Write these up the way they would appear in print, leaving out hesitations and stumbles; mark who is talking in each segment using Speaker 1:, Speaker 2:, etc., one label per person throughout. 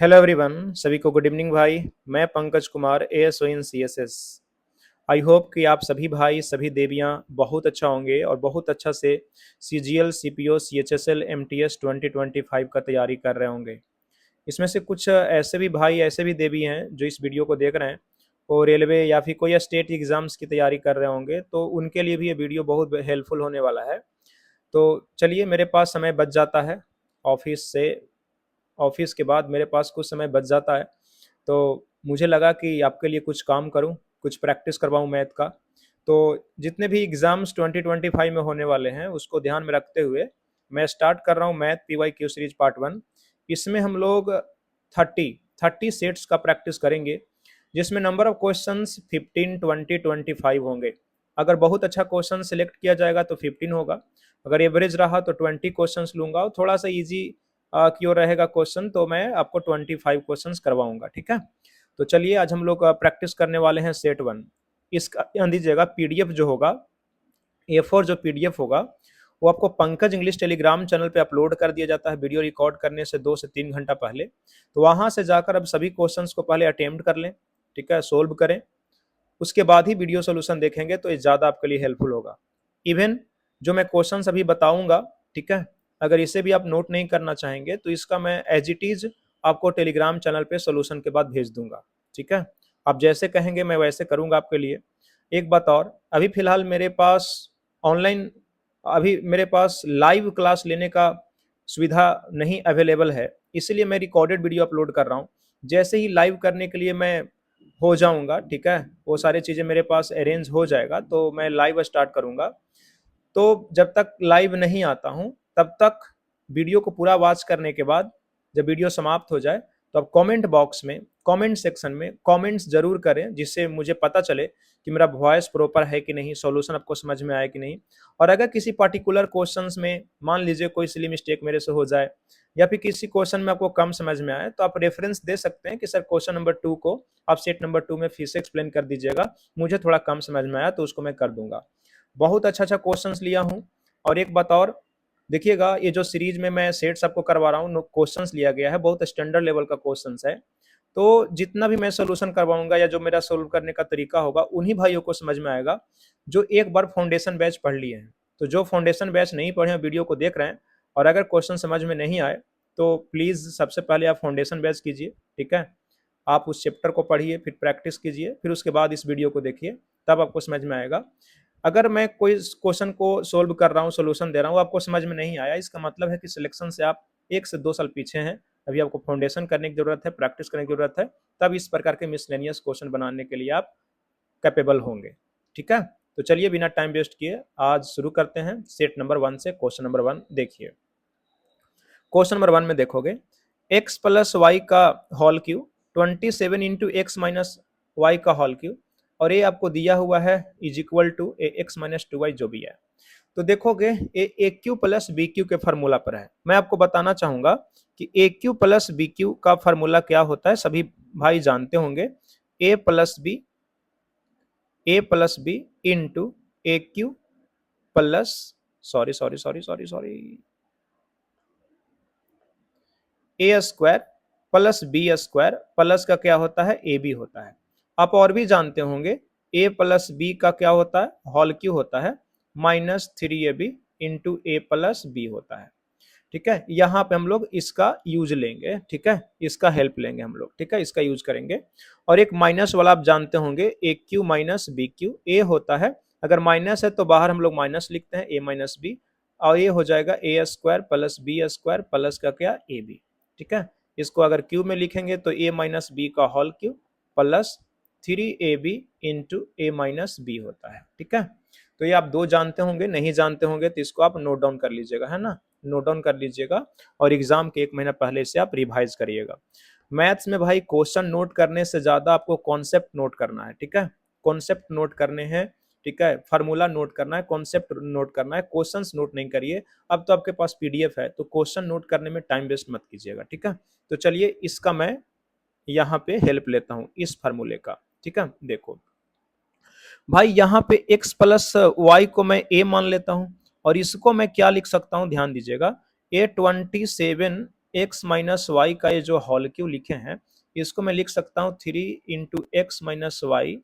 Speaker 1: Hello everyone, सभी को good evening भाई। मैं Pankaj Kumar, ASO in CSS. I hope कि आप सभी भाई सभी देवियां बहुत अच्छा होंगे और बहुत अच्छा से सीजीएल सीपीओ सीएचएसएल एमटीएस 2025 का तैयारी कर रहे होंगे। इसमें से कुछ ऐसे भी भाई ऐसे भी देवी हैं जो इस वीडियो को देख रहे हैं और रेलवे या फिर कोई स्टेट एग्जाम्स की तैयारी कर रहे होंगे, तो उनके लिए भी ये वीडियो बहुत हेल्पफुल होने वाला है। तो चलिए, मेरे पास समय बच जाता है ऑफिस से ऑफिस के बाद मेरे पास कुछ समय बच जाता है, तो मुझे लगा कि आपके लिए कुछ काम करूं, कुछ प्रैक्टिस करवाऊं मैथ का। तो जितने भी एग्ज़ाम्स 2025 में होने वाले हैं उसको ध्यान में रखते हुए मैं स्टार्ट कर रहा हूं math P Y Q series part 1। इसमें हम लोग 30 सेट्स का प्रैक्टिस करेंगे, जिसमें नंबर ऑफ क्वेश्चंस 15, 20, 25 होंगे। अगर बहुत अच्छा क्वेश्चन सिलेक्ट किया जाएगा तो 15 होगा, अगर एवरेज रहा तो 20 क्वेश्चंस लूंगा और थोड़ा सा इजी क्यों रहेगा क्वेश्चन तो मैं आपको 25 क्वेश्चंस करवाऊंगा। ठीक है, तो चलिए आज हम लोग प्रैक्टिस करने वाले हैं सेट 1। इसका ध्यान दीजिएगा, पीडीएफ जो होगा A4 जो पीडीएफ होगा वो आपको पंकज इंग्लिश टेलीग्राम चैनल पे अपलोड कर दिया जाता है वीडियो रिकॉर्ड करने से 2 से 3 घंटा पहले। तो वहां से जाकर अब सभी क्वेश्चंस को पहले अटेम्प्ट कर लें, ठीक है, सोल्व करें, उसके बाद ही वीडियो सोल्यूशन देखेंगे तो ये ज़्यादा आपके लिए हेल्पफुल होगा। इवन जो मैं क्वेश्चंस अभी बताऊंगा, ठीक है, अगर इसे भी आप नोट नहीं करना चाहेंगे तो इसका मैं एज इट इज आपको टेलीग्राम चैनल पे सोल्यूशन के बाद भेज दूंगा। ठीक है, आप जैसे कहेंगे मैं वैसे करूंगा आपके लिए। एक बात और, अभी फिलहाल मेरे पास ऑनलाइन अभी मेरे पास लाइव क्लास लेने का सुविधा नहीं अवेलेबल है, इसलिए मैं रिकॉर्डेड वीडियो अपलोड कर रहा हूँ। जैसे ही लाइव करने के लिए मैं हो जाऊंगा, ठीक है, वो सारी चीज़ें मेरे पास अरेंज हो जाएगा तो मैं लाइव स्टार्ट करूंगा। तो जब तक लाइव नहीं आता हूं तब तक वीडियो को पूरा वॉच करने के बाद जब वीडियो समाप्त हो जाए तो आप कमेंट बॉक्स में कमेंट सेक्शन में कमेंट्स जरूर करें, जिससे मुझे पता चले कि मेरा वॉइस प्रॉपर है कि नहीं, सॉल्यूशन आपको समझ में आया कि नहीं। और अगर किसी पर्टिकुलर क्वेश्चंस में मान लीजिए कोई सिली मिस्टेक मेरे से हो जाए या फिर किसी क्वेश्चन में आपको कम समझ में आए तो आप रेफरेंस दे सकते हैं कि सर क्वेश्चन नंबर 2 को आप सेट नंबर 2 में फिर से एक्सप्लेन कर दीजिएगा, मुझे थोड़ा कम समझ में आया तो उसको मैं कर दूंगा। बहुत अच्छा अच्छा क्वेश्चंस लिया हूँ। और एक बात और देखिएगा, ये जो सीरीज में मैं सेट्स आपको करवा रहा हूँ, क्वेश्चंस लिया गया है बहुत स्टैंडर्ड लेवल का क्वेश्चंस है। तो जितना भी मैं सोल्यूशन करवाऊंगा या जो मेरा सोल्व करने का तरीका होगा उन्हीं भाइयों को समझ में आएगा जो एक बार फाउंडेशन बैच पढ़ लिए हैं। तो जो फाउंडेशन बैच नहीं पढ़े हैं वीडियो को देख रहे हैं और अगर क्वेश्चन समझ में नहीं आए तो प्लीज़ सबसे पहले आप फाउंडेशन बैच कीजिए। ठीक है, आप उस चैप्टर को पढ़िए, फिर प्रैक्टिस कीजिए, फिर उसके बाद इस वीडियो को देखिए, तब आपको समझ में आएगा। अगर मैं कोई क्वेश्चन को सोल्व कर रहा हूँ, सोल्यूशन दे रहा हूँ, आपको समझ में नहीं आया, इसका मतलब है कि सिलेक्शन से आप 1 से 2 साल पीछे हैं। अभी आपको फाउंडेशन करने की जरूरत है, प्रैक्टिस करने की जरूरत है, तब इस प्रकार के मिसलेनियस क्वेश्चन बनाने के लिए आप कैपेबल होंगे। ठीक है, तो चलिए बिना टाइम वेस्ट किए आज शुरू करते हैं सेट नंबर 1 से। क्वेश्चन नंबर 1 देखिए। क्वेश्चन नंबर 1 में देखोगे x प्लस वाई का whole cube 27 into x minus y का होल क्यू, और ये आपको दिया हुआ है is equal to a x minus 2y जो भी है। तो देखोगे a cube plus b cube के फार्मूला पर है। मैं आपको बताना चाहूंगा कि a cube plus b cube का फार्मूला क्या होता है, सभी भाई जानते होंगे। A plus b into a cube plus sorry sorry sorry sorry sorry A square plus B square plus का क्या होता है, ए बी होता है। आप और भी जानते होंगे ए प्लस बी का क्या होता है, होल क्यू होता है -3ab इंटू ए प्लस बी होता है। ठीक है, यहाँ पे हम लोग इसका यूज लेंगे, ठीक है, इसका हेल्प लेंगे हम लोग, ठीक है, इसका यूज करेंगे। और एक माइनस वाला आप जानते होंगे, ए क्यू माइनस बी क्यू, ए होता है, अगर माइनस है तो बाहर हम लोग माइनस लिखते हैं, ए माइनस बी, और ये हो जाएगा A square plus B square plus का क्या, ए बी। ठीक है, इसको अगर क्यू में लिखेंगे तो ए माइनस बी का whole cube plus 3ab into A minus B होता है। ठीक है, तो ये आप दो जानते होंगे, नहीं जानते होंगे तो इसको आप नोट डाउन कर लीजिएगा, है ना, नोट डाउन कर लीजिएगा और एग्जाम के 1 महीना पहले से आप रिवाइज करिएगा। मैथ्स में भाई क्वेश्चन नोट करने से ज्यादा आपको कॉन्सेप्ट नोट करना है। ठीक है, कॉन्सेप्ट नोट करने हैं, ठीक है, फार्मूला नोट करना है, कॉन्सेप्ट नोट करना है, क्वेश्चंस नोट नहीं करिए। अब तो आपके पास पीडीएफ है तो क्वेश्चन नोट करने में टाइम वेस्ट मत कीजिएगा। ठीक है, तो चलिए इसका मैं यहाँ पे हेल्प लेता हूँ इस फार्मूले का। ठीक है, देखो भाई यहाँ पे x प्लस वाई को मैं a मान लेता हूँ और इसको मैं क्या लिख सकता हूँ, ध्यान दीजिएगा, a 27 एक्स माइनस वाई का ये जो होल क्यूब लिखे हैं, इसको मैं लिख सकता हूँ 3 × x - y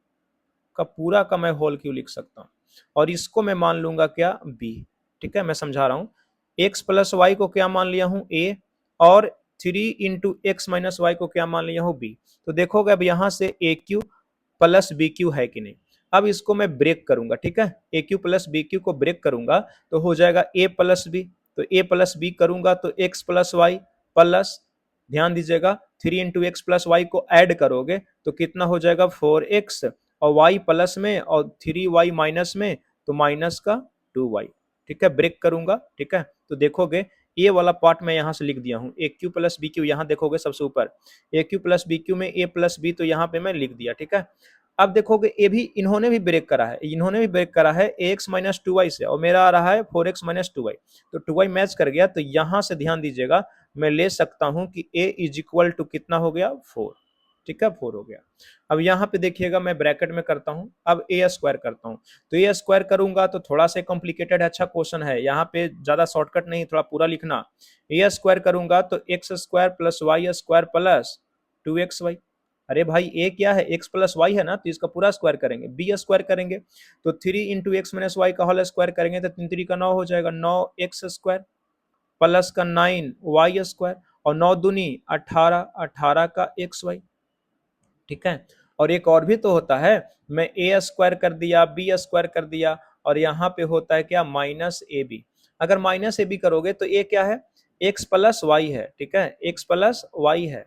Speaker 1: का मैं होल क्यूब लिख सकता हूँ, और इसको मैं मान लूंगा क्या, b। ठीक है, मैं समझा रहा हूँ। x प्लस वाई को क्या मान लिया हूँ, a, और 3 × x - y को क्या मान लिया हूँ, b। तो देखोगे अब यहाँ से ए क्यू प्लस बी क्यू है कि नहीं। अब इसको मैं ब्रेक करूंगा, ठीक है, ए क्यू प्लस बी क्यू को ब्रेक करूंगा तो हो जाएगा a प्लस बी। तो a प्लस बी करूंगा तो x प्लस वाई प्लस, ध्यान दीजिएगा 3 × x + y को ऐड करोगे तो कितना हो जाएगा 4x, और y प्लस में और 3y माइनस में तो माइनस का 2y। ठीक है, ब्रेक करूंगा। ठीक है, तो देखोगे ए वाला पार्ट मैं यहाँ से लिख दिया हूँ, ए क्यू प्लस बी क्यू, यहाँ देखोगे सबसे ऊपर ए क्यू प्लस बी क्यू में ए प्लस बी, तो यहाँ पे मैं लिख दिया। ठीक है, अब देखोगे ये भी इन्होंने भी ब्रेक करा है, इन्होंने भी ब्रेक करा है ax - 2y से, और मेरा आ रहा है 4x - 2y, तो 2y मैच कर गया। तो यहाँ से ध्यान दीजिएगा मैं ले सकता हूँ कि a इज इक्वल टू कितना हो गया, 4। ठीक है, 4 हो गया। अब यहाँ पे देखिएगा मैं ब्रैकेट में करता हूँ, अब ए स्क्वायर करता हूँ, तो ए स्क्वायर करूंगा तो थोड़ा सा कॉम्प्लिकेटेड है, अच्छा क्वेश्चन है, यहाँ पे ज्यादा शॉर्टकट नहीं, थोड़ा पूरा लिखना। ए स्क्वायर करूंगा तो x square plus y square plus 2xy। अरे भाई ए क्या है, x प्लस वाई है ना, तो इसका पूरा स्क्वायर करेंगे। बी स्क्वायर करेंगे तो 3 × x - y का होल स्क्वायर करेंगे तो 3 3 का 9 हो जाएगा, 9x स्क्वायर प्लस का 9y स्क्वायर, और 9 दूनी 18, 18 का xy। ठीक है, और एक और भी तो होता है, मैं ए स्क्वायर कर दिया, बी स्क्वायर कर दिया, और यहाँ पे होता है क्या, माइनस ए बी। अगर माइनस ए बी करोगे तो ए क्या है, एक्स प्लस वाई है। ठीक है, एक्स प्लस वाई है,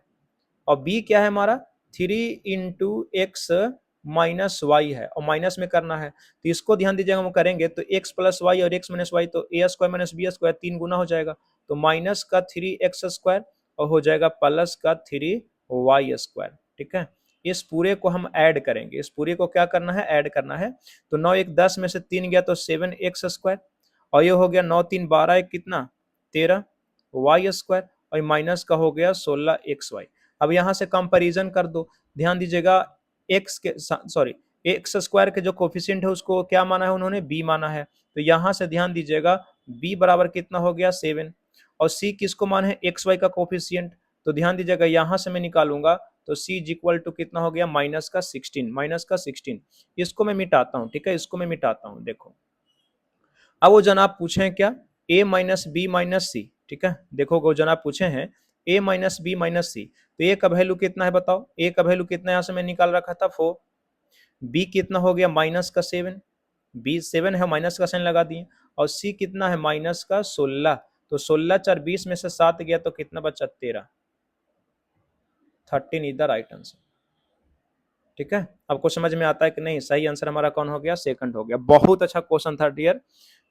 Speaker 1: और बी क्या है हमारा, 3 × x - y है, और माइनस में करना है, तो इसको ध्यान दीजिएगा, हम करेंगे तो x प्लस वाई और x माइनस वाई, तो ए स्क्वायर माइनस बी स्क्वायर 3 गुना हो जाएगा, तो माइनस का 3x स्क्वायर और हो जाएगा प्लस का 3y स्क्वायर। ठीक है, इस पूरे को हम ऐड करेंगे, इस पूरे को क्या करना है, ऐड करना है। तो 9 1 10 में से 3 गया तो 7x स्क्वायर, और ये हो गया 9 3 12 1 कितना, 13 y स्क्वायर, और माइनस का हो गया 16xy। अब यहाँ से कंपैरिजन कर दो, ध्यान दीजिएगा एक्स के सॉरी एक्स स्क्वायर के जो कोफिशिएंट है उसको क्या माना है उन्होंने, बी माना है, तो यहाँ से ध्यान दीजिएगा बी बराबर कितना हो गया 7, और सी किसको माना है, एक्स वाई का कोफिशिएंट, तो ध्यान दीजिएगा यहाँ से मैं निकालूंगा तो सी इज इक्वल टू कितना हो गया, माइनस का 16, माइनस का 16। इसको मैं मिटाता हूँ, ठीक है, इसको मैं मिटाता हूँ। देखो अब वो जनाब पूछे हैं क्या, a माइनस बी माइनस सी। ठीक है, देखो वो जनाब पूछे हैं a माइनस बी माइनस सी, तो a का वैल्यू कितना है बताओ, a का वैल्यू कितना यहाँ से मैं निकाल रखा था 4, b कितना हो गया माइनस का 7, b 7 है, माइनस का साइन लगा दिए, और c कितना है माइनस का 16, तो 16 4 20 में से 7 गया तो कितना बचा 13, 13 इज द राइट आंसर। ठीक है, आपको समझ में आता है कि नहीं, सही आंसर हमारा कौन हो गया, सेकंड हो गया। बहुत अच्छा क्वेश्चन था डियर।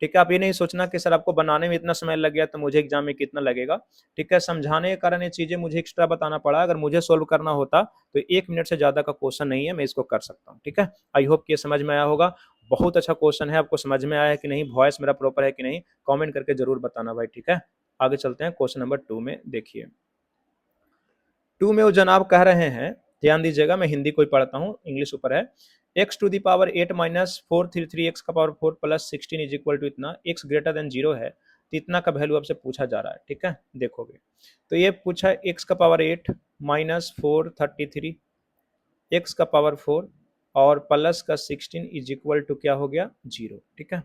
Speaker 1: ठीक है, आप ये नहीं सोचना कि सर आपको बनाने में इतना समय लग गया तो मुझे एग्जाम में कितना लगेगा। ठीक है, समझाने के कारण ये चीजें मुझे एक्स्ट्रा बताना पड़ा, अगर मुझे सोल्व करना होता तो 1 मिनट से ज्यादा का क्वेश्चन नहीं है, मैं इसको कर सकता हूँ। ठीक है, आई होप कि ये समझ में आया होगा। बहुत अच्छा क्वेश्चन है, आपको समझ में आया है कि नहीं, वॉइस मेरा प्रॉपर है कि नहीं, कॉमेंट करके जरूर बताना भाई। ठीक है, आगे चलते हैं क्वेश्चन नंबर 2 में। देखिए 2 में वो जनाब कह रहे हैं, ध्यान दीजिएगा, मैं हिंदी कोई पढ़ता हूँ, इंग्लिश ऊपर है। x⁴ माइनस 433 x का power 4 plus 16 is equal to इतना, x ग्रेटर देन 0 है, तो इतना का वैल्यू आपसे पूछा जा रहा है। ठीक है, देखोगे तो ये पूछा x का पावर 8 माइनस 433 x का पावर 4 और प्लस का 16 इज इक्वल टू क्या हो गया 0। ठीक है,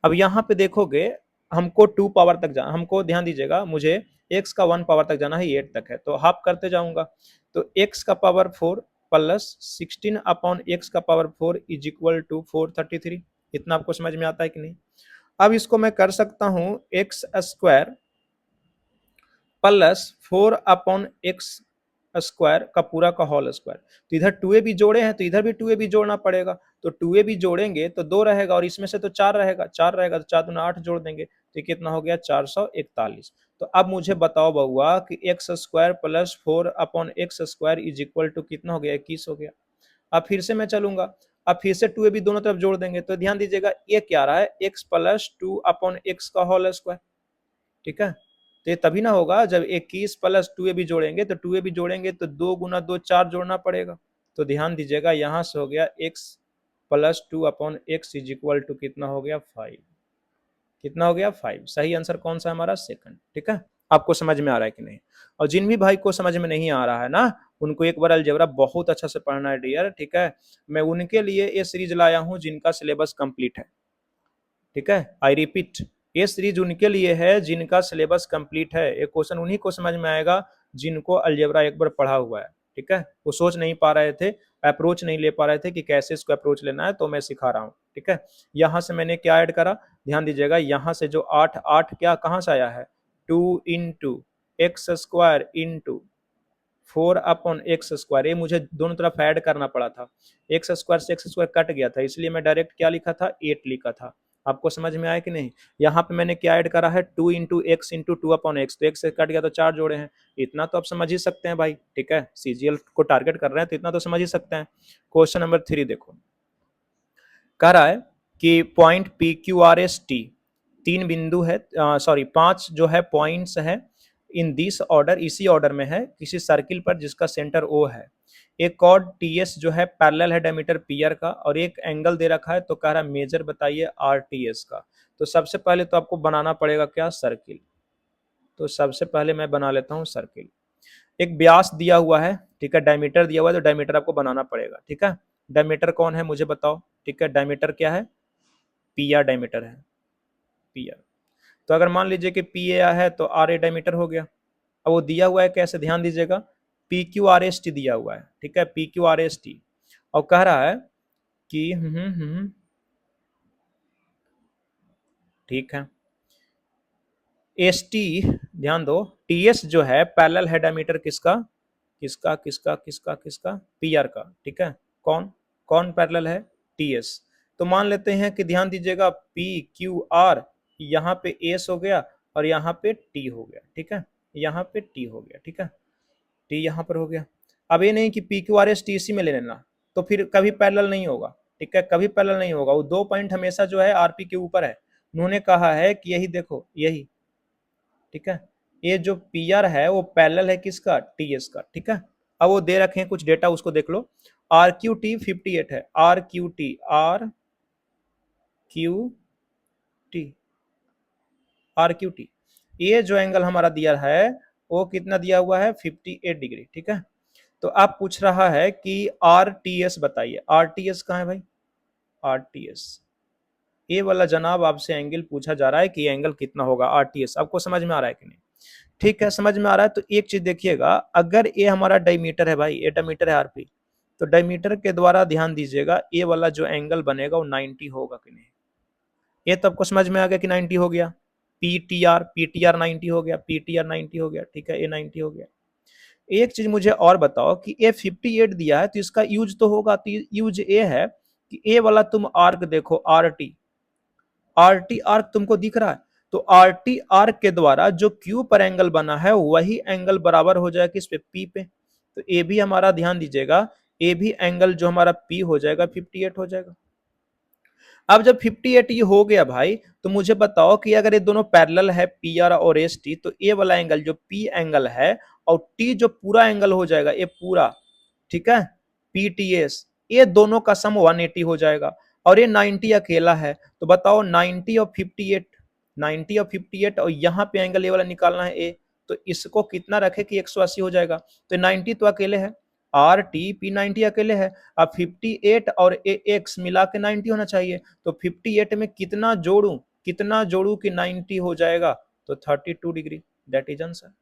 Speaker 1: अब यहाँ पे देखोगे हमको 2 पावर तक जाना, हमको ध्यान दीजिएगा, मुझे x का 1 पावर तक जाना है, 8 तक है, तो हाफ करते जाऊंगा, तो x का पावर 4 प्लस 16 अपॉन x का पावर 4 इज इक्वल टू 433। इतना आपको समझ में आता है कि नहीं। अब इसको मैं कर सकता हूँ x square plus 4 upon x square का पूरा का होल स्क्वायर, तो इधर 2a भी जोड़े हैं तो इधर भी 2a भी जोड़ना पड़ेगा, तो 2a भी जोड़ेंगे तो 2 रहेगा, और इसमें से तो 4 रहेगा, 4 रहेगा तो 4 दूना 8 जोड़ देंगे तो कितना हो गया 441। तो अब मुझे बताओ बउआ कि x square plus 4 upon x square is equal to कितना हो गया, 21 हो गया। अब फिर से मैं चलूंगा, अब फिर से 2a भी दोनों तरफ जोड़ देंगे, तो ध्यान दीजिएगा ये क्या रहा है, x प्लस 2 अपॉन एक्स का होल स्क्वायर। ठीक है, तो ये तभी ना होगा जब 21 प्लस 2a भी जोड़ेंगे, तो 2a भी जोड़ेंगे तो 2 गुना 2 4 जोड़ना पड़ेगा, तो ध्यान दीजिएगा यहाँ से हो गया x plus 2 upon x is equal to कितना हो गया 5, कितना हो गया 5। सही आंसर कौन सा हमारा, सेकंड। ठीक है, आपको समझ में आ रहा है कि नहीं? और जिन भी भाई को समझ में नहीं आ रहा है ना, उनको एक बार अलजेब्रा बहुत अच्छा से पढ़ना है डियर, ठीक है। मैं उनके लिए ये सीरीज लाया हूँ जिनका सिलेबस कंप्लीट है, ठीक है। आई रिपीट, ये सीरीज उनके लिए है जिनका सिलेबस कंप्लीट है। ये क्वेश्चन उन्हीं को समझ में आएगा जिनको अलजेब्रा एक बार पढ़ा हुआ है, ठीक है। वो सोच नहीं पा रहे थे, अप्रोच नहीं ले पा रहे थे कि कैसे इसको अप्रोच लेना है, तो मैं सिखा रहा हूँ, ठीक है। यहाँ से मैंने क्या ऐड करा, ध्यान दीजिएगा, यहाँ से जो आठ आठ क्या कहाँ से आया है, 2 × x² इंटू 4/x², ये मुझे दोनों तरफ ऐड करना पड़ा था। x² से x² कट गया था, इसलिए मैं डायरेक्ट क्या लिखा था, 8 लिखा था। आपको समझ में आया कि नहीं? यहाँ पे मैंने क्या ऐड करा है, 2 × x इंटू 2/x, तो x से कट गया तो 4 जोड़े हैं। इतना तो आप समझ ही सकते हैं भाई, ठीक है। सीजीएल को टारगेट कर रहे हैं तो इतना तो समझ ही सकते हैं। क्वेश्चन नंबर 3 देखो, कह रहा है कि पॉइंट PQRST, 3 बिंदु है, सॉरी 5 जो है पॉइंट्स है, इन दिस ऑर्डर, इसी ऑर्डर में है, किसी सर्किल पर जिसका सेंटर O है। एक कॉर्ड TS जो है पैरेलल है डायमीटर PR का, और एक एंगल दे रखा है, तो कह रहा है मेजर बताइए RTS का। तो सबसे पहले तो आपको बनाना पड़ेगा क्या, सर्किल। तो सबसे पहले मैं बना लेता हूँ सर्किल। एक व्यास दिया हुआ है, ठीक है, डायमीटर दिया हुआ है, तो डायमीटर आपको बनाना पड़ेगा, ठीक है। डायमीटर कौन है मुझे बताओ, ठीक है। डायमीटर क्या है, PR डायमीटर है, PR। तो अगर मान लीजिए कि PA है तो RA डायमीटर हो गया। अब वो दिया हुआ है कैसे, ध्यान दीजिएगा, PQRST दिया हुआ है, ठीक है, PQRST। और कह रहा है कि ठीक है, ST, ध्यान दो, TS जो है पैरेलल है डायमीटर किसका, किसका किसका किसका किसका, PR का, ठीक है। कौन कौन पैरेलल है, TS। तो मान लेते हैं कि ध्यान दीजिएगा PQR, यहाँ पे S हो गया और यहाँ पे T हो गया, ठीक है, यहाँ पे T हो गया, ठीक है, T यहाँ पर हो गया। अब ये नहीं कि PQRS TC में ले लेना, तो फिर कभी पैरेलल नहीं होगा, ठीक है, कभी पैरेलल नहीं होगा। वो 2 पॉइंट हमेशा जो है RP के ऊपर है। उन्होंने कहा है कि यही देखो, यही, ठीक है, ये जो PR है वो पैरेलल है किसका, TS का, ठीक है। अब वो दे रखे हैं कुछ डेटा, उसको देख लो। RQT 58 है, RQT, RQT, ये जो एंगल हमारा दिया है वो कितना दिया हुआ है, 58 डिग्री, ठीक है। तो आप पूछ रहा है कि RTS बताइए, RTS कहाँ है भाई, RTS, ये वाला जनाब आपसे एंगल पूछा जा रहा है कि एंगल कितना होगा RTS। आपको समझ में आ रहा है कि नहीं? ठीक है, समझ में आ रहा है। तो एक चीज देखिएगा, अगर ये हमारा डायमीटर है भाई, ये डायमीटर है RP, तो डायमीटर के द्वारा ध्यान दीजिएगा ये वाला जो एंगल बनेगा वो 90 होगा कि नहीं। ये तो आपको समझ में आ गया कि 90 हो गया। PTR 90 हो गया, PTR 90 हो गया, ठीक है, ये 90 हो गया। एक चीज मुझे और बताओ कि ए 58 दिया है तो इसका यूज तो होगा, तो यूज ए है कि ए वाला तुम आर्क देखो, आरटी आर्क तुमको दिख रहा है, तो आरटी आर्क के द्वारा जो क्यू पर एंगल बना है वही एंगल बराबर हो जाएगा किस पे, पी पे। तो ए भी हमारा ध्यान दीजिएगा, ए भी एंगल जो हमारा पी हो जाएगा 58 हो जाएगा। अब जब 58 ये हो गया भाई, तो मुझे बताओ कि अगर ये दोनों पैरेलल है PR और ST, तो ए वाला एंगल जो P एंगल है और T जो पूरा एंगल हो जाएगा, ये पूरा, ठीक है, PTS, ये दोनों का सम 180 हो जाएगा। और ये 90 अकेला है, तो बताओ 90 और 58, 90 और 58, और यहाँ पे एंगल ये वाला निकालना है ए, तो इसको कितना रखे कि 180 हो जाएगा। तो 90 तो अकेले है, RT P90 अकेले है। अब 58 और AX मिला के 90 होना चाहिए। तो 58 में कितना जोड़ू कि 90 हो जाएगा, तो 32 डिग्री, दैट इज आंसर,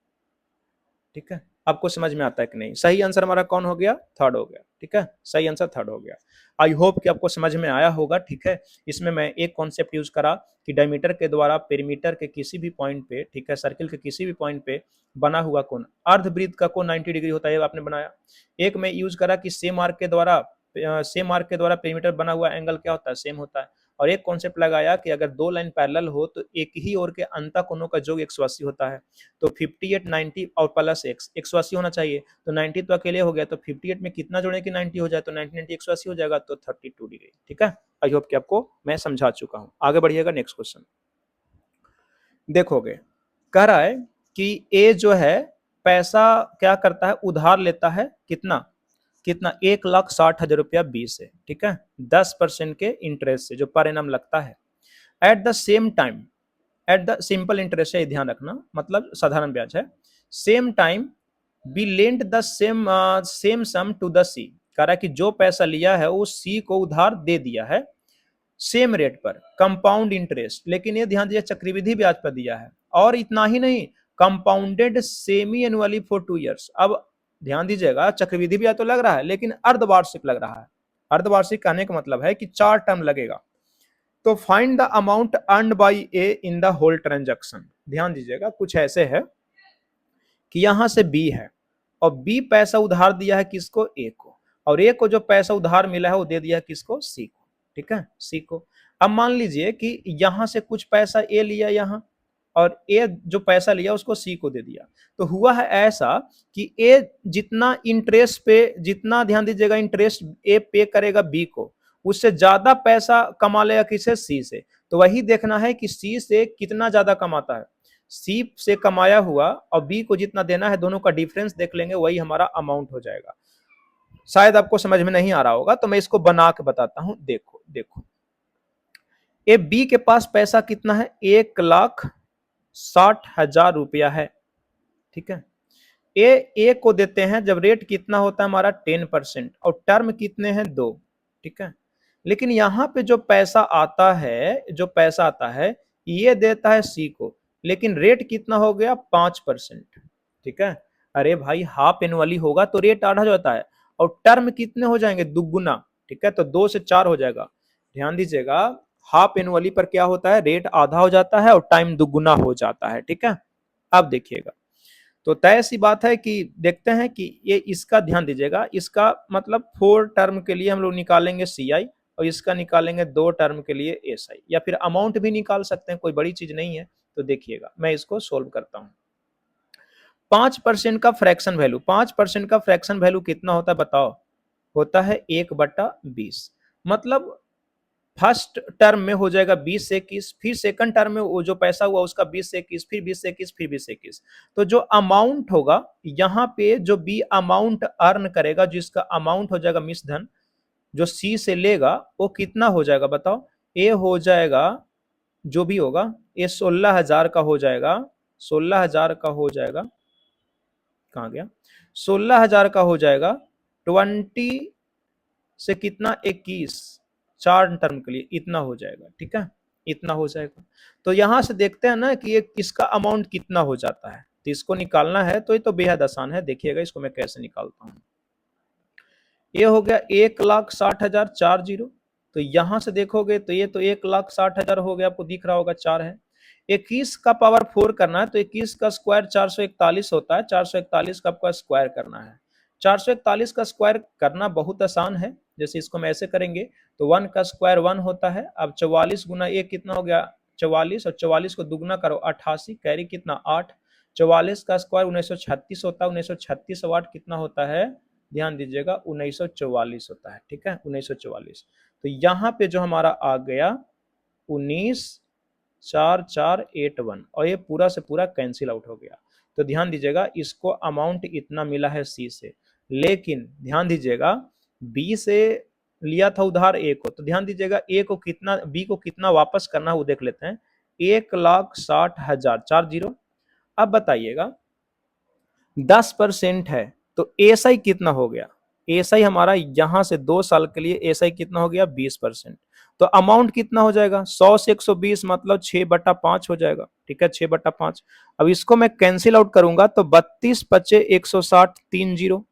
Speaker 1: ठीक है। आपको समझ में आता है कि नहीं? सही आंसर हमारा कौन हो गया, थर्ड हो गया, ठीक है, सही आंसर थर्ड हो गया। आई होप कि आपको समझ में आया होगा, ठीक है। इसमें मैं एक कॉन्सेप्ट यूज करा कि डायमीटर के द्वारा पेरीमीटर के किसी भी पॉइंट पे, ठीक है, सर्किल के किसी भी पॉइंट पे बना हुआ कोण, अर्धवृत्त का कोण 90 डिग्री होता है, आपने बनाया। एक मैं यूज करा कि सेम आर्क के द्वारा पेरीमीटर बना हुआ एंगल क्या होता है, सेम होता है। और एक कॉन्सेप्ट लगाया कि अगर दो लाइन पैरेलल हो तो एक ही ओर के अंतः कोणों का योग 180 होता है। तो 58 90 और प्लस x 180 होना चाहिए, तो 90 तो अकेले हो गया, तो 58 में कितना जोड़े कि 90 हो जाए, तो 90 90 180 हो जाएगा, तो 32 डिग्री, ठीक है। आई होप कि आपको मैं समझा चुका हूं। आगे बढ़िएगा, नेक्स्ट क्वेश्चन देखोगे। कह रहा है कि ए जो है पैसा क्या करता है, उधार लेता है, कितना कितना 1,60,000 रुपया बी से, ठीक है, 10% के इंटरेस्ट से जो पर एनम लगता है। At the same time at the simple interest है, ध्यान रखना, मतलब साधारण ब्याज है। Same time be lent the same sum to the C, कह रहा है कि जो पैसा लिया है वो सी को उधार दे दिया है सेम रेट पर, कंपाउंड इंटरेस्ट, लेकिन ये ध्यान दीजिए चक्रवृद्धि ब्याज पर दिया है, और इतना ही नहीं, compounded semi annually for 2 years। अब ध्यान दीजिएगा चक्रवृद्धि ब्याज तो लग रहा है लेकिन अर्धवार्षिक लग रहा है। अर्धवार्षिक कहने का मतलब है कि 4 टर्म लगेगा। तो find the amount earn by A in the whole transaction. ध्यान दीजिएगा कुछ ऐसे है कि यहां से बी है और बी पैसा उधार दिया है किसको, ए को, और ए को जो पैसा उधार मिला है वो दे दिया किसको, सी को। ठीक है, सी को। अब मान लीजिए कि यहां से कुछ पैसा ए लिया यहां, और ए जो पैसा लिया उसको सी को दे दिया। तो हुआ है ऐसा कि ए जितना इंटरेस्ट पे, जितना ध्यान दीजिएगा इंटरेस्ट ए पे करेगा बी को, उससे ज्यादा पैसा कमा लेगा किसे, सी से। तो वही देखना है कि सी से कितना ज्यादा कमाता है। सी से कमाया हुआ और बी को जितना देना है, दोनों का डिफरेंस देख लेंगे, वही हमारा अमाउंट हो जाएगा। शायद आपको समझ में नहीं आ रहा होगा तो मैं इसको बना के बताता हूं। देखो देखो, ए बी के पास पैसा कितना है, 1,60,000 रुपया है। ठीक है, ए को देते हैं जब रेट कितना होता है हमारा 10%, और टर्म कितने हैं 2। ठीक है, लेकिन यहां पे जो पैसा आता है, जो पैसा आता है ये देता है सी को, लेकिन रेट कितना हो गया 5%। ठीक है, अरे भाई हाफ एनुअली होगा तो रेट आधा हो जाता है, और टर्म कितने हो जाएंगे, दुगुना। ठीक है, तो 2 से 4 हो जाएगा। ध्यान दीजिएगा हाफ एनुअली पर क्या होता है, रेट आधा हो जाता है और टाइम दुगुना हो जाता है। ठीक है, अब देखिएगा, तो तय सी बात है कि देखते हैं कि ये इसका ध्यान दीजिएगा, इसका मतलब 4 टर्म के लिए हम लोग निकालेंगे सी आई, और इसका निकालेंगे 2 टर्म के लिए एस आई, या फिर अमाउंट भी निकाल सकते हैं, कोई बड़ी चीज नहीं है। तो देखिएगा मैं इसको सोल्व करता हूं। 5% का फ्रैक्शन वैल्यू, 5% का फ्रैक्शन वैल्यू कितना होता है बताओ, होता है 1/20। मतलब फर्स्ट टर्म में हो जाएगा 20 से 21, फिर सेकंड टर्म में वो जो पैसा हुआ उसका 20 से 21, फिर 20 से 21, फिर 20 से 21। तो जो अमाउंट होगा यहाँ पे, जो बी अमाउंट अर्न करेगा, जिसका अमाउंट हो जाएगा मिस धन, जो सी से लेगा वो कितना हो जाएगा बताओ, ए हो जाएगा, जो भी होगा ये 16,000 का हो जाएगा, 16,000 का हो जाएगा, कहाँ गया, 16,000 का हो जाएगा 20 से कितना 21, 4 टर्म के लिए इतना हो जाएगा। ठीक है, इतना हो जाएगा। तो यहां से देखते हैं ना कि ये इसका अमाउंट कितना हो जाता है, तो इसको निकालना है तो ये तो बेहद आसान है। देखिएगा इसको मैं कैसे निकालता हूं। ये हो गया 1,60,000 4 जीरो, तो यहां से देखोगे तो ये तो 1,60,000 हो गया, आपको दिख रहा होगा 4 है। 21 का पावर 4 करना है तो 21 का स्क्वायर 441 होता है, 441 का आपका स्क्वायर करना है। 441 का स्क्वायर करना बहुत आसान है, जैसे इसको हम ऐसे करेंगे तो 1 का स्क्वायर 1 होता है। अब 44 गुना 1 कितना हो गया 44, और 44 को दुगना करो 88, कैरी कितना 8। 44 का स्क्वायर 1936 होता है, 1936 और 8 कितना होता है, ध्यान दीजिएगा 1944 होता है। ठीक है, 1944। तो यहाँ पे जो हमारा आ गया 19,4,481, और ये पूरा से पूरा कैंसिल आउट हो गया। तो ध्यान दीजिएगा इसको अमाउंट इतना मिला है सी से, लेकिन ध्यान दीजिएगा बी से लिया था उधार ए को, तो ध्यान दीजिएगा ए को कितना, बी को कितना वापस करना है वो देख लेते हैं। 1,60,000 4 जीरो। अब बताइएगा 10% है तो एसआई कितना हो गया, एसआई हमारा यहां से 2 साल के लिए एसआई कितना हो गया 20%। तो अमाउंट कितना हो जाएगा 100 से 120 मतलब 6/5 हो जाएगा। ठीक है, 6/5। अब इसको मैं कैंसिल आउट करूंगा तो 32 पचे 160 3 जीरो।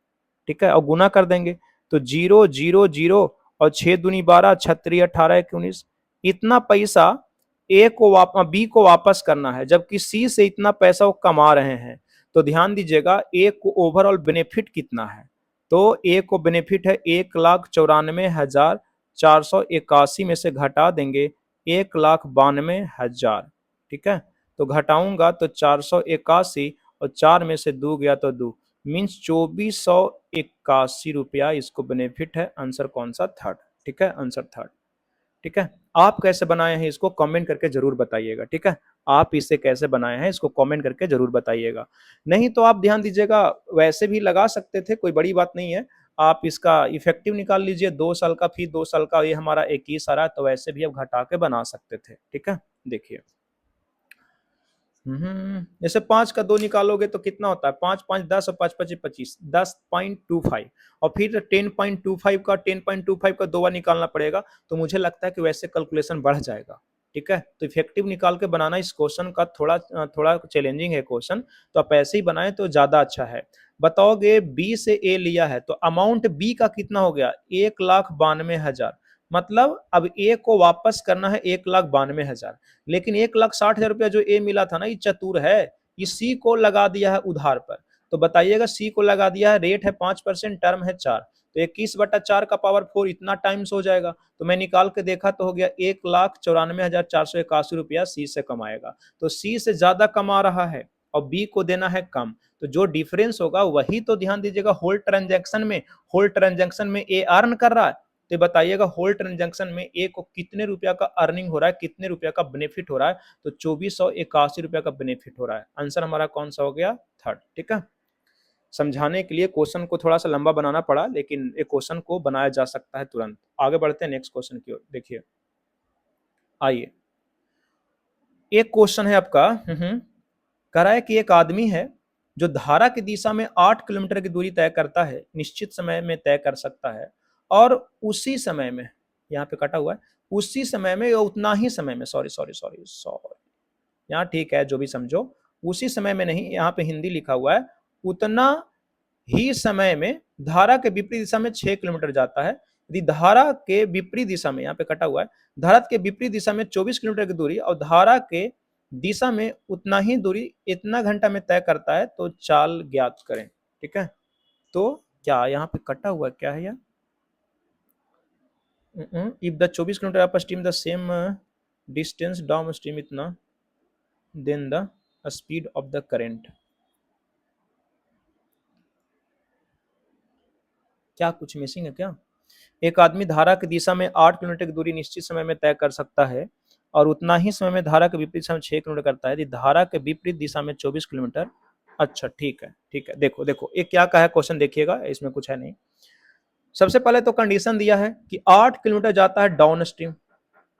Speaker 1: ठीक है, और गुना कर देंगे तो 0 0 0 और 6 दूनी 12, 36 18 19। इतना पैसा ए को बी को वापस करना है, जबकि सी से इतना पैसा वो कमा रहे हैं। तो ध्यान दीजिएगा ए को ओवरऑल बेनिफिट कितना है, तो ए को बेनिफिट है 1,94,481 में से घटा देंगे 1,92,000। ठीक है, तो घटाऊंगा तो 481, और 4 में से 2 गया तो 2, मीन्स 2,481 रुपया इसको बेनिफिट है। आंसर कौन सा, थर्ड। ठीक है, आंसर थर्ड। ठीक है, आप कैसे बनाए हैं इसको कमेंट करके जरूर बताइएगा। ठीक है, आप इसे कैसे बनाए हैं इसको कमेंट करके जरूर बताइएगा। नहीं तो आप ध्यान दीजिएगा वैसे भी लगा सकते थे, कोई बड़ी बात नहीं है। आप इसका इफेक्टिव निकाल लीजिए 2 साल का, फिर 2 साल का ये हमारा 21 आ रहा है, तो वैसे भी आप घटा के बना सकते थे। ठीक है, देखिए जैसे 5 का 2 निकालोगे तो कितना होता है, 5 5 10 और 5 5 25, 10.25 और फिर 10.25 का 10.25 का 2 बार निकालना पड़ेगा। तो मुझे लगता है कि वैसे कैलकुलेशन बढ़ जाएगा। ठीक है, तो इफेक्टिव निकाल के बनाना इस क्वेश्चन का थोड़ा चैलेंजिंग है क्वेश्चन, तो आप ऐसे ही बनाए तो ज्यादा अच्छा है। बताओगे बी से ए लिया है तो अमाउंट बी का कितना हो गया, 1,92,000। मतलब अब ए को वापस करना है 1,92,000, लेकिन 1,60,000 रुपया जो ए मिला था ना, ये चतुर है, ये सी को लगा दिया है उधार पर। तो बताइएगा, सी को लगा दिया है, रेट है 5%, टर्म है 4, तो 21/4 का पावर 4 इतना टाइम्स हो जाएगा। तो मैं निकाल के देखा तो हो गया 1,94,481 रुपया सी से कमाएगा। तो सी से ज्यादा कमा रहा है और बी को देना है कम, तो जो डिफरेंस होगा वही तो ध्यान दीजिएगा होल ट्रांजैक्शन में, होल ट्रांजैक्शन में ए अर्न कर रहा है। तो बताइएगा होल ट्रांजैक्शन में ए को कितने रुपया का अर्निंग हो रहा है, कितने रुपया का बेनिफिट हो रहा है, तो 2481 रुपया का बेनिफिट हो रहा है। आंसर हमारा कौन सा हो गया, थर्ड। ठीक है, समझाने के लिए क्वेश्चन को थोड़ा सा लंबा बनाना पड़ा, लेकिन एक क्वेश्चन को बनाया जा सकता है तुरंत। आगे बढ़ते हैं नेक्स्ट क्वेश्चन की ओर। देखिए, आइए, एक क्वेश्चन है आपका, कह रहा है कि एक आदमी है जो धारा की दिशा में 8 किलोमीटर की दूरी तय करता है, निश्चित समय में तय कर सकता है, और उसी समय में, यहाँ पे कटा हुआ है, उसी समय में या उतना ही समय में, सॉरी सॉरी सॉरी सॉरी, यहाँ ठीक है जो भी समझो, उसी समय में नहीं, यहाँ पे हिंदी लिखा हुआ है, उतना ही समय में धारा के विपरीत दिशा में 6 किलोमीटर जाता है। यदि धारा के विपरीत दिशा में, यहाँ पे कटा हुआ है, धारा के विपरीत दिशा में 24 किलोमीटर की दूरी और धारा के दिशा में उतना ही दूरी इतना घंटा में तय करता है, तो चाल ज्ञात करें। ठीक है, तो क्या यहाँ पे कटा हुआ क्या है यार, if the 24 kilometre upstream the same distance downstream इतना, then the speed of the current. क्या कुछ मिसिंग है क्या? एक आदमी धारा की दिशा में 8 किलोमीटर की दूरी निश्चित समय में तय कर सकता है और उतना ही समय में धारा के विपरीत दिशा में 6 किलोमीटर करता है, यदि धारा के विपरीत दिशा में 24 किलोमीटर। अच्छा ठीक है, ठीक है, देखो देखो ये क्या कहा है क्वेश्चन, देखिएगा, इसमें कुछ है नहीं। सबसे पहले तो कंडीशन दिया है कि 8 किलोमीटर जाता है डाउन स्ट्रीम,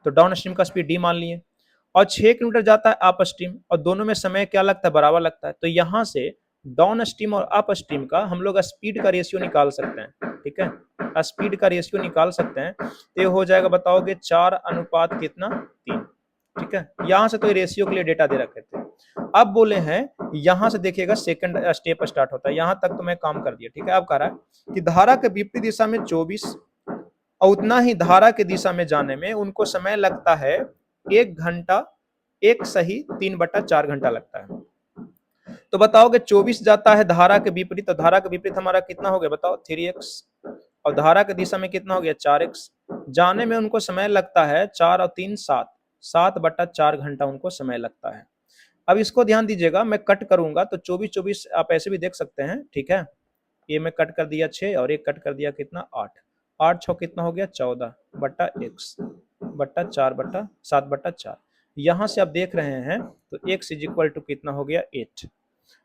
Speaker 1: तो डाउन स्ट्रीम का स्पीड डी मान लिए, और 6 किलोमीटर जाता है अप स्ट्रीम, और दोनों में समय क्या लगता है, बराबर लगता है। तो यहां से डाउन स्ट्रीम और अप स्ट्रीम का हम लोग स्पीड का रेशियो निकाल सकते हैं। ठीक है, स्पीड का रेशियो निकाल सकते हैं, तो ये हो जाएगा, बताओगे 4 अनुपात कितना, 3। ठीक है, यहां से तो रेशियो के लिए डेटा दे रखे थे। अब बोले हैं, यहां से देखिएगा सेकंड स्टेप स्टार्ट होता है, यहां तक तो मैं काम कर दिया। ठीक है, अब कह रहा है कि धारा के विपरीत दिशा में 24 और उतना ही धारा की दिशा में जाने में उनको समय लगता है 1 घंटा, एक सही 3/4 घंटा लगता है। तो बताओगे 24 जाता है धारा के विपरीत, तो धारा के विपरीत हमारा कितना हो गया, बताओ 3x, और धारा की दिशा में कितना हो गया 4x। जाने में उनको समय लगता है 4 और 3 7, 7/4 घंटा उनको समय लगता है। अब इसको ध्यान दीजिएगा, मैं कट करूंगा तो 24 24 आप ऐसे भी देख सकते हैं। ठीक है, ये मैं कट कर दिया 6 और एक कट कर दिया कितना 8, 8 6 कितना हो गया 14/x/4/7/4। यहां से आप देख रहे हैं तो x इज इक्वल टू कितना हो गया 8।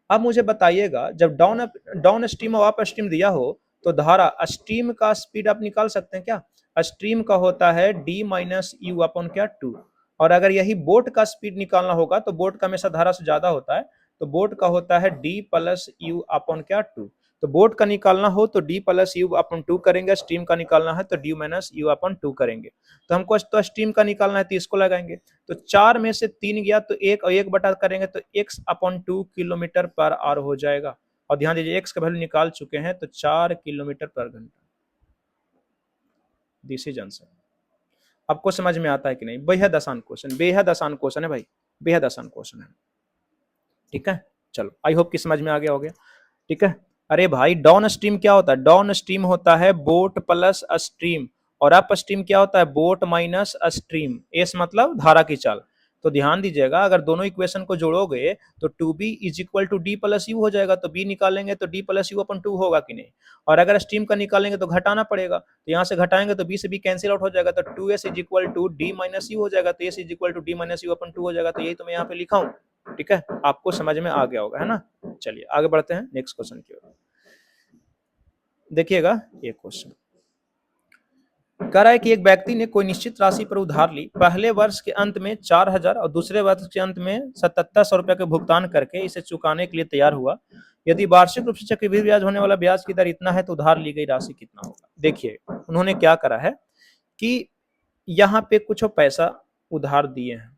Speaker 1: अब मुझे बताइएगा, जब डाउन स्ट्रीम और अप स्ट्रीम दिया हो तो धारा स्ट्रीम का स्पीड आप निकाल सकते हैं क्या? स्ट्रीम का होता है d माइनस यू अपॉन क्या 2, और अगर यही बोट का स्पीड निकालना होगा तो बोट का हमेशा धारा से ज्यादा होता है, तो बोट का होता है d प्लस यू अपॉन क्या 2। तो बोट का निकालना हो तो d प्लस यू अपन 2 करेंगे, स्ट्रीम का निकालना है तो d माइनस यू अपन 2 करेंगे। तो हमको तो स्ट्रीम का निकालना है तो इसको लगाएंगे, तो 4 में से 3 गया तो 1 और 1 बटा करेंगे तो x अपन 2 किलोमीटर पर आवर हो जाएगा। और ध्यान दीजिए x का वैल्यू निकाल चुके हैं तो 4 किलोमीटर पर घंटा। This is answer. आपको समझ में आता है कि नहीं? बेहद आसान क्वेश्चन, बेहद आसान क्वेश्चन है भाई, बेहद आसान क्वेश्चन है। ठीक है, चलो आई होप कि समझ में आ गया हो गया। ठीक है, अरे भाई डाउन स्ट्रीम क्या होता है? डाउन स्ट्रीम होता है बोट प्लस स्ट्रीम, और अप स्ट्रीम क्या होता है? Boat minus stream. एस मतलब धारा की चाल। तो ध्यान दीजिएगा, अगर दोनों इक्वेशन को जोड़ोगे तो 2b is equal to D plus U हो जाएगा, तो b निकालेंगे तो d प्लस यू अपन 2 होगा कि नहीं, और अगर स्ट्रीम का निकालेंगे तो घटाना पड़ेगा, तो यहाँ से घटाएंगे तो b से b कैंसिल आउट हो जाएगा, तो 2s is equal to D minus U हो जाएगा, तो s is equal to D minus U अपन 2 हो जाएगा। तो यही तो मैं यहाँ पे लिखा हूँ। ठीक है, आपको समझ में आ गया होगा, है ना? चलिए आगे बढ़ते हैं नेक्स्ट क्वेश्चन की ओर। देखिएगा ये क्वेश्चन, कह रहा है कि एक व्यक्ति ने कोई निश्चित राशि पर उधार ली, पहले वर्ष के अंत में 4,000 और दूसरे वर्ष के अंत में 7700 रुपये का भुगतान करके इसे चुकाने के लिए तैयार हुआ। यदि वार्षिक रूप से चक्रवृद्धि ब्याज होने वाला ब्याज की दर इतना है तो उधार ली गई राशि कितना होगा। देखिए उन्होंने क्या करा है कि यहाँ पे कुछ पैसा उधार दिए हैं,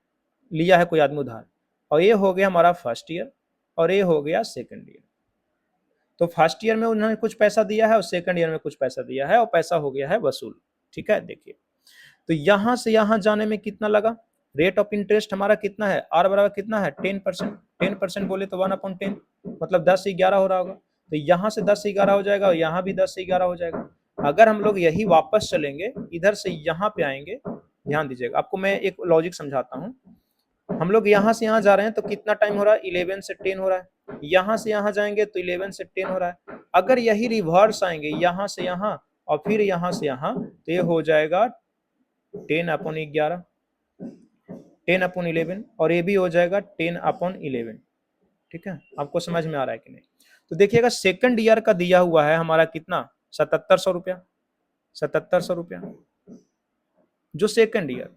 Speaker 1: लिया है कोई आदमी उधार, और ये हो गया हमारा फर्स्ट ईयर और ये हो गया सेकंड ईयर। तो फर्स्ट ईयर में उन्होंने कुछ पैसा दिया है और सेकंड ईयर में कुछ पैसा दिया है और पैसा हो गया है वसूल। ठीक है, देखिए तो यहां से यहां जाने में कितना लगा, रेट ऑफ इंटरेस्ट हमारा कितना है, आर बराबर कितना है 10%। 10% बोले तो 1/10 मतलब 10 से 11 हो रहा होगा। तो यहाँ से 10 से 11 हो जाएगा और यहाँ भी 10 से 11 हो जाएगा। अगर हम लोग यही वापस चलेंगे इधर से यहाँ पे आएंगे, ध्यान दीजिएगा आपको मैं एक लॉजिक समझाता हूँ। हम लोग यहाँ से यहाँ जा रहे हैं तो कितना टाइम हो रहा है, 11 से 10 हो रहा है। यहाँ से यहाँ जाएंगे तो 11 से 10 हो रहा है। अगर यही रिवर्स आएंगे यहाँ से यहाँ और फिर यहाँ से यहाँ तो ये हो जाएगा 10/11, 10/11 और ये भी हो जाएगा 10/11। ठीक है, आपको समझ में आ रहा है कि नहीं। तो देखिएगा सेकंड ईयर का दिया हुआ है हमारा कितना, 7700 रुपया, 7700 रुपया जो सेकंड ईयर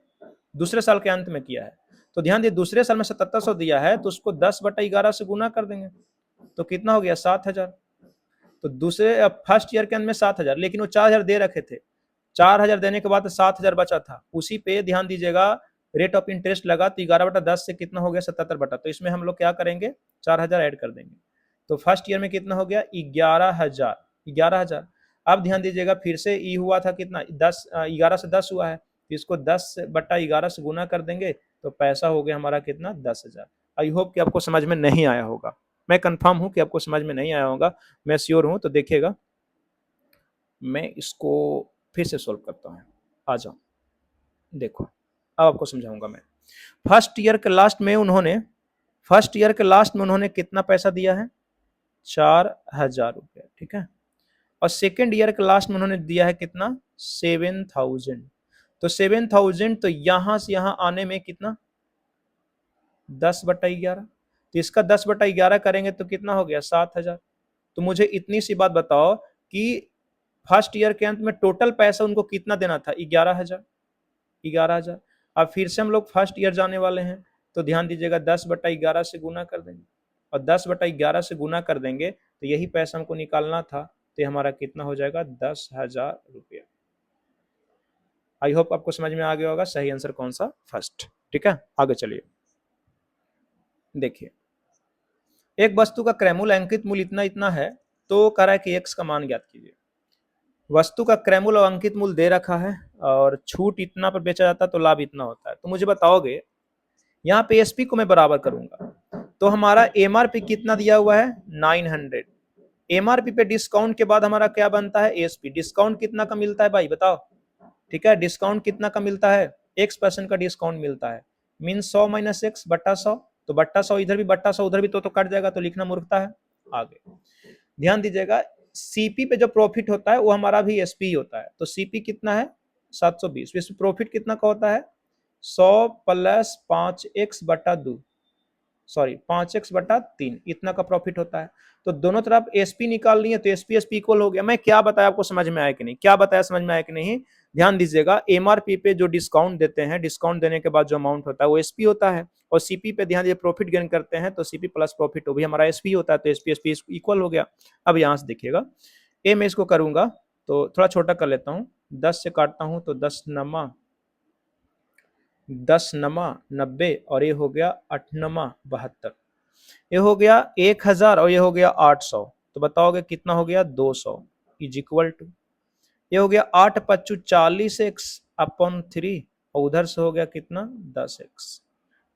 Speaker 1: दूसरे साल के अंत में किया है। तो ध्यान दिए दूसरे साल में 7700 दिया है तो उसको 10/11 से गुना कर देंगे तो कितना हो गया 7000। तो दूसरे फर्स्ट ईयर के अंत में 7000, लेकिन वो 4000 दे रखे थे, 4000 देने के बाद 7000 बचा था, उसी पे ध्यान दीजिएगा रेट ऑफ इंटरेस्ट लगा तो 11/10 से कितना हो गया 77 तो इसमें हम लोग क्या करेंगे 4000 ऐड कर देंगे। तो फर्स्ट ईयर में कितना हो गया 11,000, 11,000। अब ध्यान दीजिएगा फिर से ई हुआ था कितना 10, 11 से 10 हुआ है तो इसको 10/11 से गुना कर देंगे तो पैसा हो गया हमारा कितना 10,000। आई होप कि आपको समझ में नहीं आया होगा, मैं कंफर्म हूं कि आपको समझ में नहीं आया होगा, मैं श्योर हूं। तो देखिएगा मैं इसको फिर से सॉल्व करता हूं, आ जाओ देखो अब आपको समझाऊंगा मैं। फर्स्ट ईयर के लास्ट में उन्होंने कितना पैसा दिया है 4,000 रुपया। ठीक है, और सेकेंड ईयर के लास्ट में उन्होंने दिया है कितना 7,000। तो 7,000 तो यहां से यहां आने में कितना 10/11, तो इसका 10/11 करेंगे तो कितना हो गया 7,000। तो मुझे इतनी सी बात बताओ कि फर्स्ट ईयर के अंत में टोटल पैसा उनको कितना देना था 11,000, 11,000। अब फिर से हम लोग फर्स्ट ईयर जाने वाले हैं तो ध्यान दीजिएगा 10/11 से गुना कर देंगे और 10/11 से गुना कर देंगे तो यही पैसा हमको निकालना था, तो ये हमारा कितना हो जाएगा 10,000 रुपया। आई होप आपको समझ में आ गया होगा सही आंसर कौन सा, फर्स्ट। ठीक है, आगे चलिए देखिए एक वस्तु का क्रय मूल्य अंकित मूल्य इतना इतना है तो कह रहा है कि x का मान ज्ञात कीजिए। वस्तु का क्रय मूल्य और अंकित मूल्य दे रखा है और छूट इतना पर बेचा जाता है तो लाभ इतना होता है। तो मुझे बताओगे यहाँ पे एसपी को मैं बराबर करूंगा तो हमारा एमआरपी कितना दिया हुआ है 900। एमआरपी पे डिस्काउंट के बाद हमारा क्या बनता है एसपी। डिस्काउंट कितना का मिलता है भाई बताओ। ठीक है, डिस्काउंट कितना का मिलता है x% का डिस्काउंट मिलता है, मीन 100 - x बट्टा 100, तो बट्टा 100 इधर भी बट्टा 100 उधर भी तो कट जाएगा तो लिखना मूर्खता है। आगे ध्यान दीजिएगा सीपी पे जो प्रॉफिट होता है वो हमारा भी एसपी होता है। तो सीपी कितना है 720, इसमें प्रॉफिट कितना का होता है 100 + 5x/2, सॉरी 5x/3 इतना का प्रॉफिट होता है। तो दोनों तरफ एसपी निकाल लिए तो एसपी एसपी इक्वल हो गया। मैं क्या बताया आपको समझ में आया कि नहीं, क्या बताया समझ में आया कि नहीं। ध्यान दीजिएगा एमआरपी पे जो डिस्काउंट देते हैं, डिस्काउंट देने के बाद जो अमाउंट होता है वो एसपी होता है, और सीपी पे ध्यान दीजिए प्रॉफिट गेन करते हैं तो सीपी प्लस प्रॉफिट वो भी हमारा एसपी होता है, तो एसपी एसपी इक्वल हो गया। अब यहाँ से देखिएगा ए मैं इसको करूंगा तो थोड़ा छोटा कर लेता हूँ, 10 से काटता हूँ तो 10 नमा 90 और ये हो गया 8 नमा 72, ये हो गया 1000 और ये हो गया 800। तो बताओगे कितना हो गया 200 इज इक्वल टू, ये हो गया 8×5 40x/3 और उधर से हो गया कितना 10x।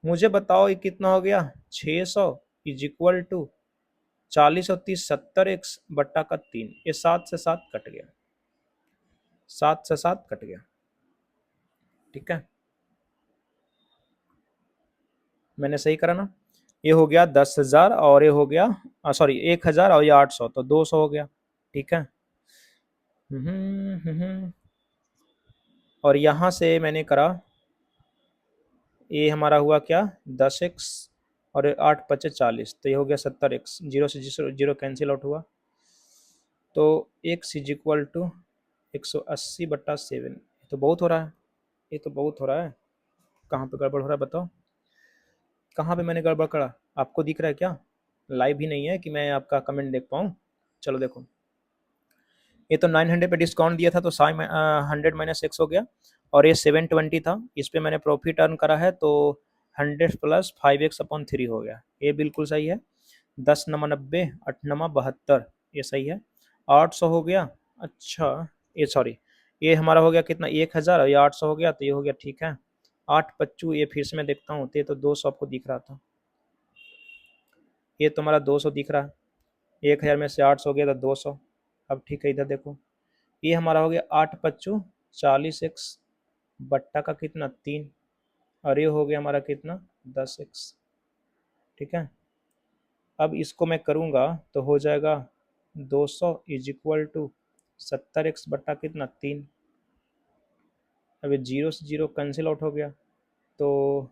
Speaker 1: मुझे बताओ ये कितना हो गया 600 इज इक्वल टू 40 और 30 70x/3। ये 7 से 7 कट गया, 7 से 7 कट गया। ठीक है, मैंने सही करा ना। ये हो गया 10,000 और ये हो गया सॉरी 1000 और ये 800 तो 200 हो गया। ठीक है, और यहां से मैंने करा ये हमारा हुआ क्या 10x और 8×5 40 तो ये हो गया 70x, 0 से 0 कैंसिल आउट हुआ तो x इज इक्वल टू 180/7 तो बहुत हो रहा है, ये तो बहुत हो रहा है। कहाँ पे गड़बड़ हो रहा है बताओ, कहाँ पे मैंने गड़बड़ करा? आपको दिख रहा है क्या? लाइव ही नहीं है कि मैं आपका कमेंट देख पाऊँ। चलो देखो, ये तो 900 पे डिस्काउंट दिया था तो 100 - 6 हो गया, और ये 720 था, इस पे मैंने प्रॉफिट अर्न करा है तो 100 प्लस 5x/3 हो गया, ये बिल्कुल सही है। 10 नमा 90, 8 नमा 72, ये सही है। 800 हो गया, अच्छा ये सॉरी, ये हमारा हो गया कितना, 1000, और ये 800 हो गया तो ये हो गया, ठीक है। 8 पच्चू, ये फिर से मैं देखता हूँ, तो ये तो 200 आपको दिख रहा था, ये तो हमारा 200 दिख रहा है। 1000 में से 800 हो गया तो 200। अब ठीक है, इधर देखो, ये हमारा हो गया 8 पच्चू 40x बट्टा का कितना 3, और ये हो गया हमारा कितना 10x, ठीक है। अब इसको मैं करूँगा तो हो जाएगा 200 इज इक्वल टू 70x बट्टा कितना 3। अब ये जीरो से जीरो कैंसिल आउट हो गया, तो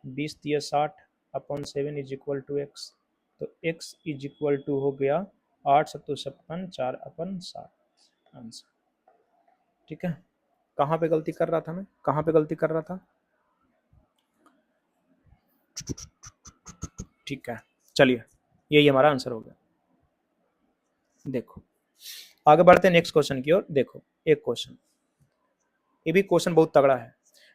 Speaker 1: 20 दिया 60/7 इज इक्वल टू x, तो x इज इक्वल टू हो गया 8 सत्तू 56 4/60 आंसर, ठीक है। कहाँ पे गलती कर रहा था मैं, कहाँ पे गलती कर रहा था? ठीक है, चलिए यही हमारा आंसर हो गया। देखो आगे बढ़ते हैं नेक्स्ट क्वेश्चन की ओर। देखो एक क्वेश्चन, ये भी क्वेश्चन बहुत तगड़ा है।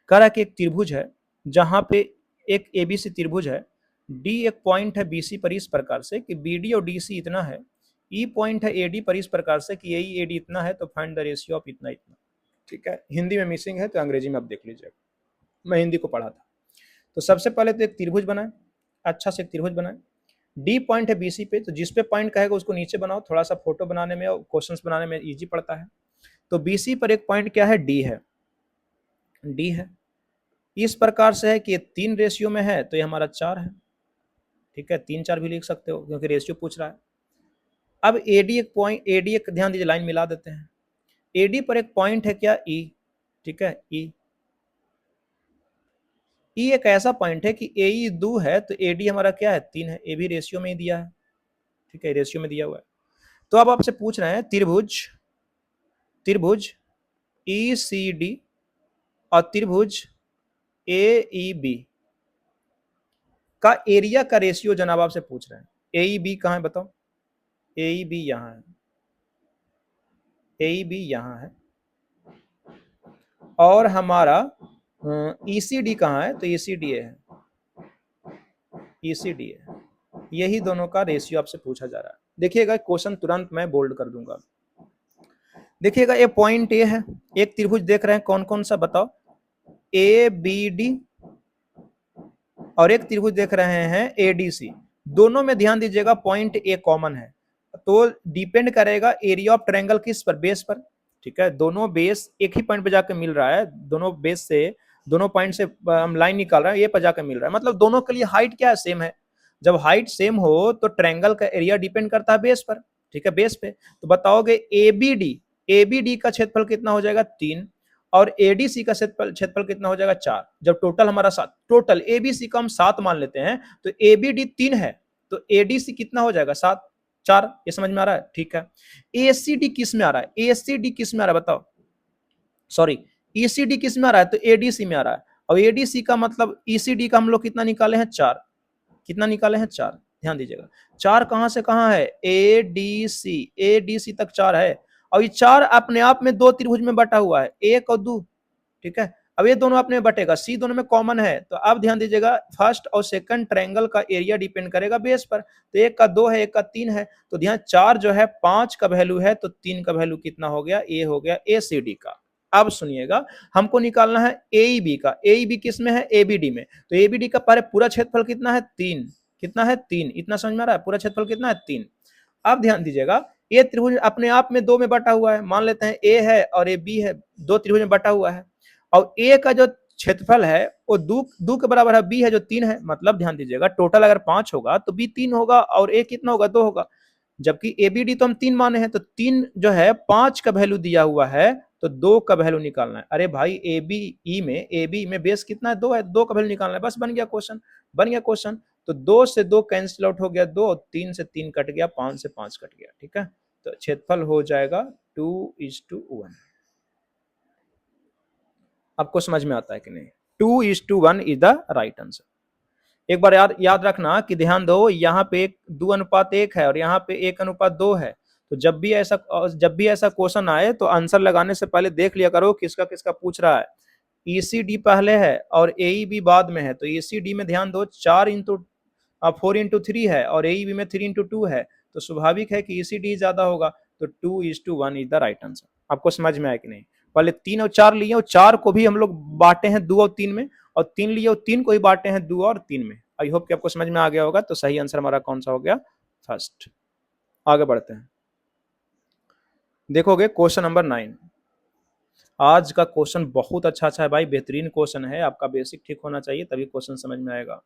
Speaker 1: कह रहा है कि एक त्रिभुज है जहां पे एक एबीसी त्रिभुज है, डी एक पॉइंट है बीसी पर इस प्रकार से कि बीडी और डीसी इतना है, ई पॉइंट है एडी पर इस प्रकार से कि एई एडी इतना है, तो फाइंड द रेशियो ऑफ इतना इतना, ठीक है। हिंदी में मिसिंग है तो अंग्रेजी में आप देख लीजिएगा, मैं हिंदी को पढ़ा था। तो सबसे पहले तो एक त्रिभुज बनाए, अच्छा से एक त्रिभुज बनाए, डी पॉइंट है बीसी पे, तो जिस पे पॉइंट कहेगा उसको नीचे बनाओ, थोड़ा सा फोटो बनाने में और क्वेश्चंस बनाने में इजी पड़ता है। तो बीसी पर एक पॉइंट क्या है, डी है, डी है, इस प्रकार से है कि ये 3 रेशियो में है तो ये हमारा 4 है, ठीक है। 3 4 भी लिख सकते हो क्योंकि रेशियो पूछ रहा है। अब एडी एक पॉइंट, एडी एक, ध्यान दीजिए लाइन मिला देते हैं, एडी पर एक पॉइंट है क्या, ई, ठीक है, ई, ई एक ऐसा पॉइंट है कि ए ई 2 है तो एडी हमारा क्या है 3 है, ए भी रेशियो में ही दिया है, ठीक है, रेशियो में दिया हुआ है। तो अब आपसे पूछ रहे हैं त्रिभुज, त्रिभुज ई सी डी और त्रिभुज ए ई बी का एरिया का रेशियो जनाब आपसे पूछ रहे हैं। ए ई बी कहाँ है बताओ, ए ई बी यहाँ है, ए ई बी यहाँ है, और हमारा ई सी डी कहाँ है, तो ई सी डी है, ई सी डी है, यही दोनों का रेशियो आपसे पूछा जा रहा है। देखिएगा क्वेश्चन तुरंत मैं बोल्ड कर दूंगा। देखिएगा ये पॉइंट ए है, एक त्रिभुज देख रहे हैं, कौन कौन सा बताओ, ए बी डी, और एक त्रिभुज देख रहे हैं ए डी सी, दोनों में ध्यान दीजिएगा पॉइंट ए कॉमन है, तो डिपेंड करेगा एरिया ऑफ ट्रायंगल किस पर, बेस पर, ठीक है। दोनों बेस एक ही पॉइंट पे जाकर मिल रहा है, दोनों बेस से, दोनों पॉइंट से हम लाइन निकाल रहे हैं, ये पर जाकर मिल रहा है, मतलब दोनों के लिए हाइट क्या है, सेम है। जब हाइट सेम हो तो ट्रायंगल का एरिया डिपेंड करता है बेस पर, ठीक है, बेस पे। तो बताओगे ए बी डी का क्षेत्रफल कितना हो जाएगा 3, और एडीसी का क्षेत्रफल कितना हो जाएगा 4। जब टोटल हमारा 7, टोटल एबीसी का हम 7 मान लेते हैं, तो एबीडी 3 है, तो एडीसी कितना हो जाएगा 7 4, ये समझ में आ रहा है, ठीक है। एसीडी किस में आ रहा है, एसीडी किस में आ रहा है बताओ, सॉरी ईसीडी किस में आ रहा है, तो एडीसी में आ रहा है, और एडीसी का मतलब ईसीडी का हम लोग कितना निकाले हैं 4, कितना निकाले हैं 4, ध्यान दीजिएगा 4 कहां से कहां है, एडीसी, एडीसी तक 4 है, और ये 4 अपने आप में दो त्रिभुज में बटा हुआ है, 1 और 2, ठीक है। अब ये दोनों अपने बटेगा, सी दोनों में कॉमन है, तो अब ध्यान दीजिएगा फर्स्ट और सेकंड ट्रायंगल का एरिया डिपेंड करेगा बेस पर, तो एक का 2 है, एक का 3 है, तो ध्यान 4 जो है 5 का वैल्यू है, तो 3 का वैल्यू कितना हो गया, ए हो गया एसीडी का। अब सुनिएगा, हमको निकालना है एईबी का, एईबी किस में है, एबीडी में, तो एबीडी का पूरा क्षेत्रफल कितना है 3, कितना है 3, इतना समझ में आ रहा है, पूरा क्षेत्रफल कितना है 3। अब ध्यान दीजिएगा, ये त्रिभुज अपने आप में 2 में बटा हुआ है, मान लेते हैं ए है और ए बी है, 2 त्रिभुज में बटा हुआ है, और ए का जो क्षेत्रफल है वो 2 के बराबर है, बी है जो 3 है, मतलब ध्यान दीजिएगा टोटल अगर 5 होगा तो बी 3 होगा और ए कितना होगा 2 होगा, जबकि एबीडी तो हम 3 माने हैं, तो 3 जो है 5 का वैल्यू दिया हुआ है, तो 2 का वैल्यू निकालना है। अरे भाई ए बी में बेस कितना है 2 है, 2 का वैल्यू निकालना है, बस बन गया क्वेश्चन, बन गया क्वेश्चन। तो 2 से 2 कैंसिल आउट हो गया 2, और 3 से 3 कट गया, 5 से 5 कट गया, ठीक है। तो क्षेत्रफल हो जाएगा 2:1। आपको समझ में आता है कि नहीं? 2:1 इज द राइट आंसर। एक बार याद रखना कि ध्यान दो, यहाँ पे 2:1 है और यहाँ पे 1:2 है। तो जब भी ऐसा क्वेश्चन आए तो आंसर लगाने से पहले देख लिया करो किसका किसका पूछ रहा है। ईसीडी पहले है और एईबी बाद में है। तो ईसीडी में ध्यान दो 4 into 3 है और एईबी में 3 into 2 है। तो स्वाभाविक है कि ईसीडी ज्यादा होगा। तो 2:1 इज द राइट आंसर। आपको समझ में आया कि नहीं? पहले 3 और 4 लिए और 4 को भी हम लोग बांटे हैं 2 और 3 में, और 3 लिए और 3 को ही बांटे हैं 2 और 3 में। आई होप कि आपको समझ में आ गया होगा। तो सही आंसर हमारा कौन सा हो गया? फर्स्ट। आगे बढ़ते हैं, देखोगे क्वेश्चन नंबर 9। आज का क्वेश्चन बहुत अच्छा है भाई, बेहतरीन क्वेश्चन है। आपका बेसिक ठीक होना चाहिए तभी क्वेश्चन समझ में आएगा।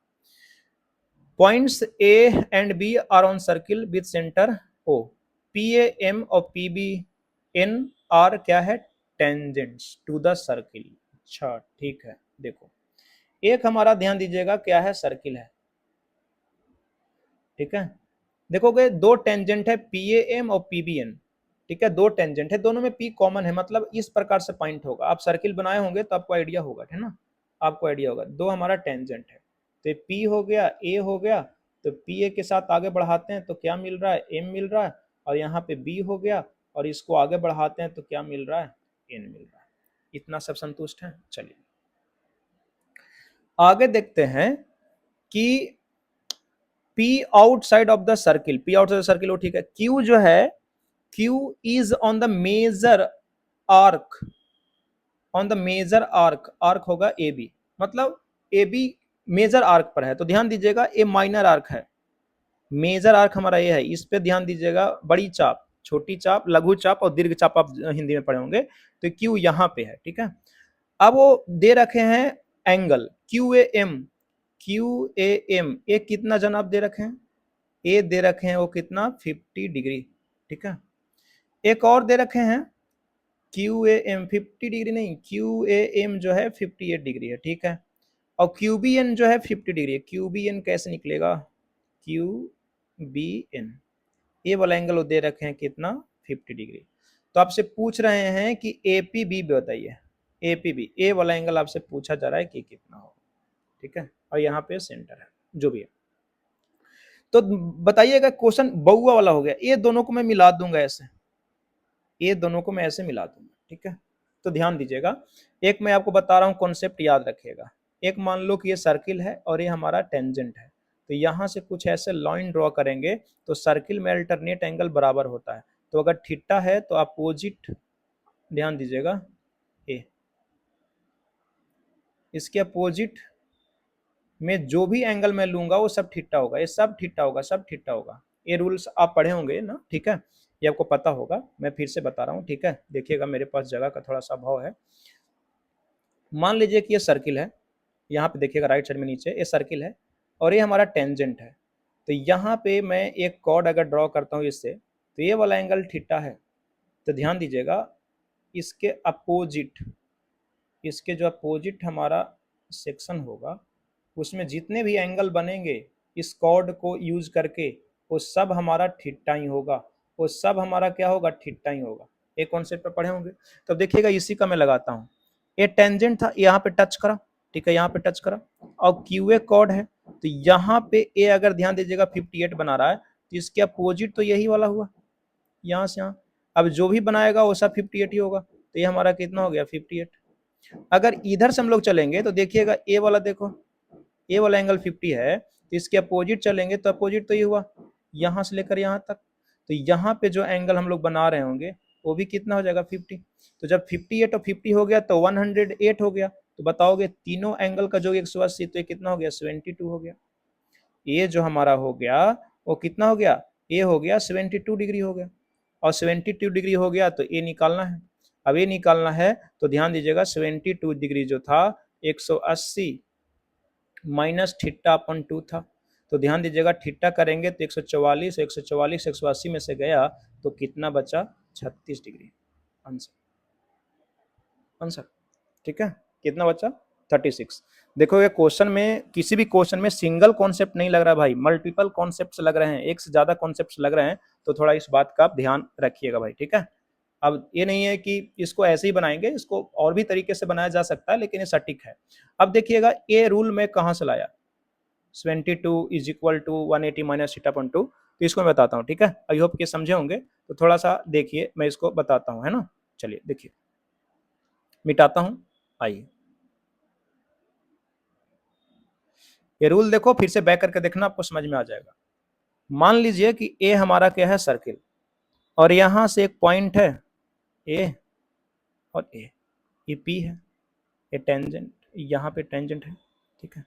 Speaker 1: Points A and B are on circle with centre O. P A M और पी बी एन आर क्या है? Tangents to the circle. अच्छा ठीक है, देखो एक हमारा ध्यान दीजिएगा क्या है? सर्किल है, ठीक है। देखोगे दो टेंजेंट है पी ए एम और पी बी एन, ठीक है। दो टेंजेंट है, दोनों में पी कॉमन है, मतलब इस प्रकार से पॉइंट होगा। आप सर्किल बनाए होंगे तो आपको आइडिया होगा, है ना? आपको आइडिया होगा। दो हमारा टेंजेंट है, तो पी हो गया, ए हो गया। तो पी ए के साथ आगे बढ़ाते हैं तो क्या मिल रहा है? एम मिल रहा है। और यहाँ पे बी हो गया और इसको आगे बढ़ाते हैं तो क्या मिल रहा है? एन मिल रहा है। इतना सब संतुष्ट है? चलिए आगे देखते हैं कि P outside of the circle, P outside circle वो ठीक है। Q जो है, Q is on the major arc, on the major arc, arc होगा ए बी, मतलब ए बी मेजर आर्क पर है। तो ध्यान दीजिएगा ए माइनर आर्क है, मेजर आर्क हमारा ये है। इस पे ध्यान दीजिएगा, बड़ी चाप, छोटी चाप, लघु चाप और दीर्घ चाप आप हिंदी में पढ़े होंगे। तो क्यू यहाँ पे है, ठीक है। अब वो दे रखे हैं angle Q A M, Q A M, A कितना जनाब दे रखे हैं? ए दे रखे हैं वो कितना? 50 डिग्री, ठीक है। एक और दे रखे हैं क्यू ए एम 50 डिग्री नहीं, क्यू ए एम जो है 58 डिग्री है, ठीक है। और क्यू बी एन जो है 50 डिग्री है। क्यू बी एन कैसे निकलेगा? क्यू बी एन, ए वाला एंगल वो दे रखे हैं कितना? 50 डिग्री। तो आपसे पूछ रहे हैं कि ए पी बी बताइए। ए पी बी, ए वाला एंगल आपसे पूछा जा रहा है कि कितना होगा, ठीक है। और यहाँ पे सेंटर है जो भी है। तो बताइएगा, क्वेश्चन बउआ वाला हो गया। ये दोनों को मैं मिला दूंगा ऐसे, ये दोनों को मैं ऐसे मिला दूंगा, ठीक है। तो ध्यान दीजिएगा, एक मैं आपको बता रहा हूँ, कॉन्सेप्ट याद रखिएगा। एक मान लो कि ये सर्किल है और ये हमारा टेंजेंट है। तो यहाँ से कुछ ऐसे लाइन ड्रॉ करेंगे तो सर्किल में अल्टरनेट एंगल बराबर होता है। तो अगर थीटा है तो अपोजिट, ध्यान दीजिएगा, ए, इसके अपोजिट में जो भी एंगल मैं लूंगा वो सब थीटा होगा। ये सब थीटा होगा, सब थीटा होगा। ये रूल्स आप पढ़े होंगे ना, ठीक है, ये आपको पता होगा। मैं फिर से बता रहा हूँ, ठीक है। देखिएगा, मेरे पास जगह का थोड़ा सा अभाव है। मान लीजिए कि ये सर्किल है, यहाँ पे देखिएगा राइट साइड में नीचे ये सर्किल है और ये हमारा टेंजेंट है। तो यहाँ पे मैं एक कॉर्ड अगर ड्रॉ करता हूँ इससे, तो ये वाला एंगल थीटा है। तो ध्यान दीजिएगा, इसके अपोजिट, इसके जो अपोजिट हमारा सेक्शन होगा उसमें जितने भी एंगल बनेंगे इस कॉर्ड को यूज करके, वो सब हमारा थीटा ही होगा। वो सब हमारा क्या होगा? थीटा ही होगा। एक कॉन्सेप्ट पर पढ़े होंगे। तो देखिएगा, इसी का मैं लगाता हूँ। ये टेंजेंट था, यहाँ पे टच करा, ठीक है, यहाँ पे टच करा, और क्यू ए कॉर्ड है। तो यहाँ पे ए अगर ध्यान दीजिएगा 58 बना रहा है, तो इसके अपोजिट तो यही वाला हुआ, यहाँ से यहाँ। अब जो भी बनाएगा वो सब 58 ही होगा। तो ये हमारा कितना हो गया? 58। अगर इधर से हम लोग चलेंगे तो देखिएगा, ए वाला देखो, ए वाला एंगल 50 है, तो इसके अपोजिट चलेंगे तो अपोजिट तो ये हुआ, यहाँ से लेकर यहाँ तक। तो यहाँ पे जो एंगल हम लोग बना रहे होंगे वो भी कितना हो जाएगा? 50। तो जब 58 और 50 हो गया तो 108 हो गया। तो बताओगे तीनों एंगल का जो 180, तो ये कितना हो गया? 72 हो गया। ये जो हमारा हो गया वो कितना हो गया? ये हो गया 72 डिग्री हो गया। और 72 डिग्री हो गया तो ये निकालना है। अब ये निकालना है तो ध्यान दीजिएगा, 72 डिग्री जो था 180 माइनस थीटा अपन 2 था। तो ध्यान दीजिएगा, थीटा करेंगे तो 144, 144 180 में से गया तो कितना बचा? 36 डिग्री। आंसर, आंसर, ठीक है। कितना बचा? 36। देखो ये क्वेश्चन में, किसी भी क्वेश्चन में सिंगल कॉन्सेप्ट नहीं लग रहा भाई, मल्टीपल कॉन्सेप्ट लग रहे हैं, एक से ज्यादा कॉन्सेप्ट लग रहे हैं। तो थोड़ा इस बात का आप ध्यान रखिएगा भाई, ठीक है। अब ये नहीं है कि इसको ऐसे ही बनाएंगे, इसको और भी तरीके से बनाया जा सकता है, लेकिन ये सटीक है। अब देखिएगा ये रूल मैं कहाँ से लाया, 72 is equal to 180 minus theta upon 2। तो इसको मैं बताता हूँ, ठीक है, आई होप कि समझे होंगे। तो थोड़ा सा देखिए, मैं इसको बताता हूँ, है ना। चलिए देखिए, मिटाता हूँ, आइए। ये रूल देखो, फिर से बैक करके देखना, आपको समझ में आ जाएगा। मान लीजिए कि ए हमारा क्या है, सर्किल, और यहां से एक पॉइंट है ए, और ये पी है, ये टेंजेंट, यहाँ पे टेंजेंट है, ठीक है,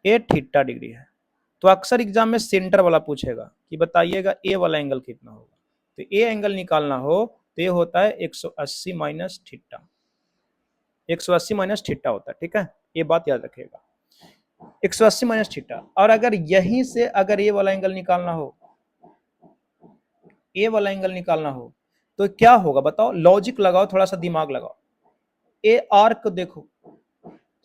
Speaker 1: ए थीटा डिग्री है। तो अक्सर एग्जाम में सेंटर वाला पूछेगा कि बताइएगा ए वाला एंगल कितना होगा। तो ए एंगल निकालना हो तो ये होता है 180 माइनस थीटा, 180 माइनस थीटा होता है, ठीक है, ये बात याद रखिएगा, 180 माइनस थीटा। और अगर यहीं से अगर ए वाला एंगल निकालना हो, ए वाला एंगल निकालना हो तो क्या होगा बताओ, लॉजिक लगाओ, थोड़ा सा दिमाग लगाओ। ए आर्क देखो,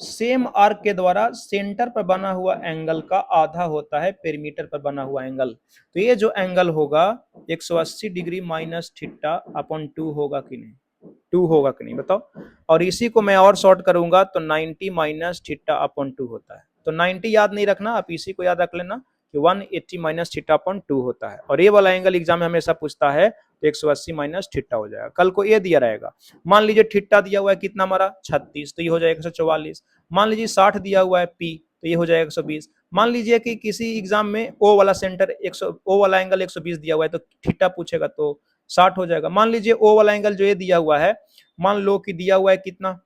Speaker 1: सेम आर्क के द्वारा सेंटर पर बना हुआ एंगल का आधा होता है पेरीमीटर पर बना हुआ एंगल। तो ये जो एंगल होगा 180 डिग्री माइनस थीटा अपॉन 2 होगा कि नहीं, 2 होगा कि नहीं बताओ। और इसी को मैं और शॉर्ट करूंगा तो 90 माइनस थीटा अपॉन 2 होता है। तो 90 याद नहीं रखना, आप इसी को याद रख लेना कि 180 माइनस थीटा अपॉन 2 होता है। और ये वाला एंगल एग्जाम में हमेशा पूछता है तो 180 माइनस थीटा हो जाएगा। कल को ये दिया रहेगा, मान लीजिए थीटा दिया हुआ है कितना हमारा 36, तो ये हो जाएगा 144। मान लीजिए 60 दिया हुआ है पी, तो ये हो जाएगा 120। मान लीजिए कि किसी एग्जाम में ओ वाला सेंटर 100, ओ वाला एंगल 120 दिया हुआ है, तो थीटा पूछेगा तो 60 हो जाएगा। मान लीजिए ओ वाला एंगल जो ये दिया हुआ है, मान लो कि दिया हुआ है कितना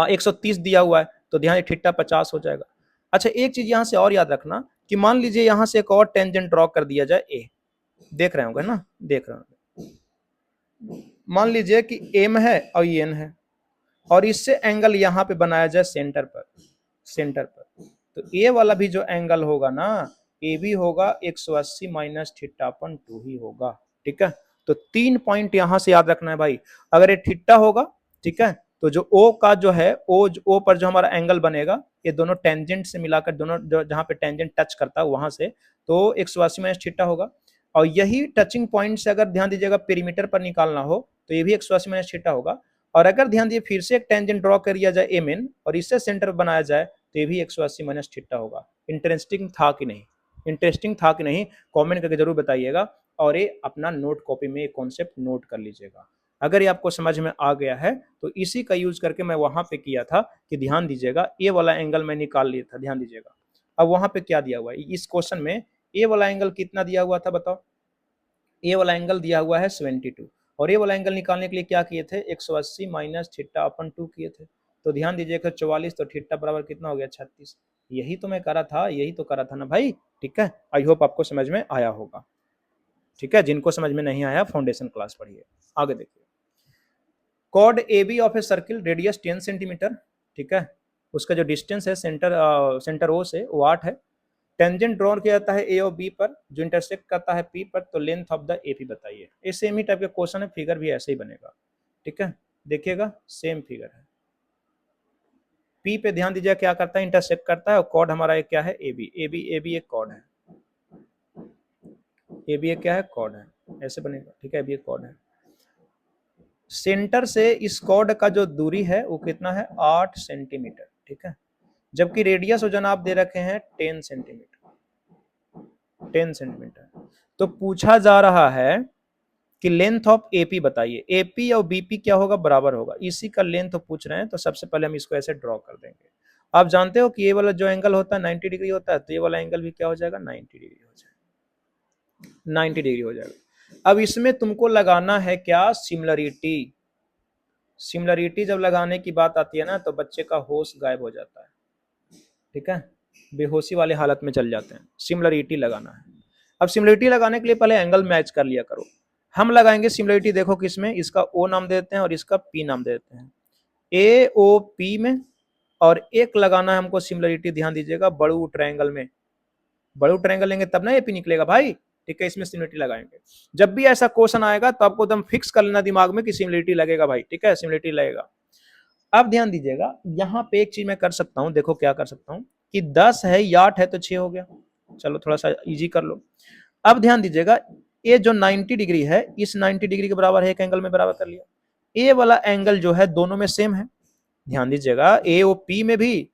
Speaker 1: 130 दिया हुआ है, तो ध्यान थीटा 50 हो जाएगा। अच्छा एक चीज यहां से और याद रखना कि मान लीजिए यहां से एक और टेंजेंट ड्रॉ कर दिया जाए ए, देख रहे होंगे ना, देख रहे होंगे, मान लीजिए कि एम है और एन है, और इससे एंगल यहां पे बनाया जाए सेंटर पर, सेंटर पर, तो ए वाला भी जो एंगल होगा ना, ए भी होगा 180 माइनस थीटा अपन 2 ही होगा, ठीक है। तो 3 पॉइंट यहां से याद रखना है भाई। अगर ये थीटा होगा, ठीक है, तो जो ओ का जो है, ओ पर जो हमारा एंगल बनेगा, ये दोनों टेंजेंट से मिलाकर, दोनों जहां पे टेंजेंट टच करता है वहां से, तो 180 माइनस थीटा होगा। और यही टचिंग पॉइंट से अगर ध्यान दीजिएगा पेरीमीटर पर निकालना हो तो ये भी 180 माइनस थीटा होगा। और अगर ध्यान दिए फिर से एक टेंजेंट ड्रॉ कर दिया जाए एम एन, और इससे सेंटर बनाया जाए तो ये भी 180 माइनस थीटा होगा। इंटरेस्टिंग था कि नहीं, इंटरेस्टिंग था कि नहीं, कमेंट करके जरूर बताइएगा। और ये अपना नोट कॉपी में ये कॉन्सेप्ट नोट कर लीजिएगा। अगर ये आपको समझ में आ गया है तो इसी का यूज करके मैं वहां पे किया था कि ध्यान दीजिएगा ए वाला एंगल मैं निकाल लिया था, ध्यान दीजिएगा। अब वहां पे क्या दिया हुआ है इस क्वेश्चन में, ए वाला एंगल कितना दिया हुआ था बताओ, ए वाला एंगल दिया हुआ है 72, और ए वाला एंगल निकालने के लिए क्या किए थे, 180 माइनस थीटा अपन 2 किए थे। तो ध्यान दीजिएगा 44, तो थीटा बराबर कितना हो गया 36। यही तो मैं करा था, यही तो करा था ना भाई, ठीक है। आई होप आपको समझ में आया होगा, ठीक है। जिनको समझ में नहीं आया फाउंडेशन क्लास पढ़िए। आगे देखिए, chord A B of a circle radius 10 centimetre, ठीक है, उसका जो डिस्टेंस है सेंटर ओ से वो 8 है। टेंजेंट ड्रॉ किया जाता है ए और बी पर जो इंटरसेक्ट करता है पी पर, तो लेंथ ऑफ द एपी बताइए। ये सेम ही टाइप के क्वेश्चन है, फिगर भी ऐसे ही बनेगा, ठीक है। देखिएगा सेम फिगर है, पी पे ध्यान दीजिए क्या करता है, इंटरसेक्ट करता है, और कॉर्ड हमारा एक क्या है A B, A B, A B एक कॉर्ड है, ए बी एक क्या है, कॉर्ड है, ऐसे बनेगा, ठीक है, ए बी एक कॉर्ड है। सेंटर से इस कॉर्ड का जो दूरी है वो कितना है 8 सेंटीमीटर, ठीक है, जबकि रेडियस वजन आप दे रखे हैं 10 सेंटीमीटर, 10 सेंटीमीटर। तो पूछा जा रहा है कि लेंथ ऑफ एपी बताइए, एपी और बीपी क्या होगा, बराबर होगा, इसी का लेंथ पूछ रहे हैं। तो सबसे पहले हम इसको ऐसे ड्रॉ कर देंगे। आप जानते हो कि ये वाला जो एंगल होता है 90 डिग्री होता है, तो ये वाला एंगल भी क्या हो जाएगा 90 डिग्री हो जाएगा, 90 डिग्री हो जाएगा। अब इसमें तुमको लगाना है क्या, सिमिलरिटी। सिमिलरिटी जब लगाने की बात आती है ना तो बच्चे का होश गायब हो जाता है, ठीक है, बेहोशी वाले हालत में चल जाते हैं। सिमिलरिटी लगाना है। अब सिमिलरिटी लगाने के लिए पहले एंगल मैच कर लिया करो। हम लगाएंगे सिमिलरिटी, देखो किसमें, इसका ओ नाम देते हैं और इसका पी नाम देते हैं, ए ओ पी में। और एक लगाना है हमको सिमिलरिटी, ध्यान दीजिएगा, बड़ू ट्रायंगल में। बड़ू ट्रायंगल लेंगे तब ना एपी निकलेगा भाई, ठीक है, इसमें सिमिलरिटी लगाएंगे। जब भी ऐसा क्वेश्चन आएगा तो आपको एकदम फिक्स कर लेना दिमाग में कि सिमिलरिटी लगेगा भाई, ठीक है, सिमिलरिटी लगेगा। अब ध्यान दीजिएगा, यहाँ पे एक चीज मैं कर सकता हूँ, देखो क्या कर सकता हूँ कि 10 है या 8 है तो 6 हो गया, चलो थोड़ा सा इजी कर लो। अब ध्यान दीजिएगा, ये जो 90 डिग्री है इस 90 डिग्री के बराबर है, एक एंगल में बराबर कर लिया। ए वाला एंगल जो है दोनों में सेम है, ध्यान दीजिएगा। ए ओ पी में भी,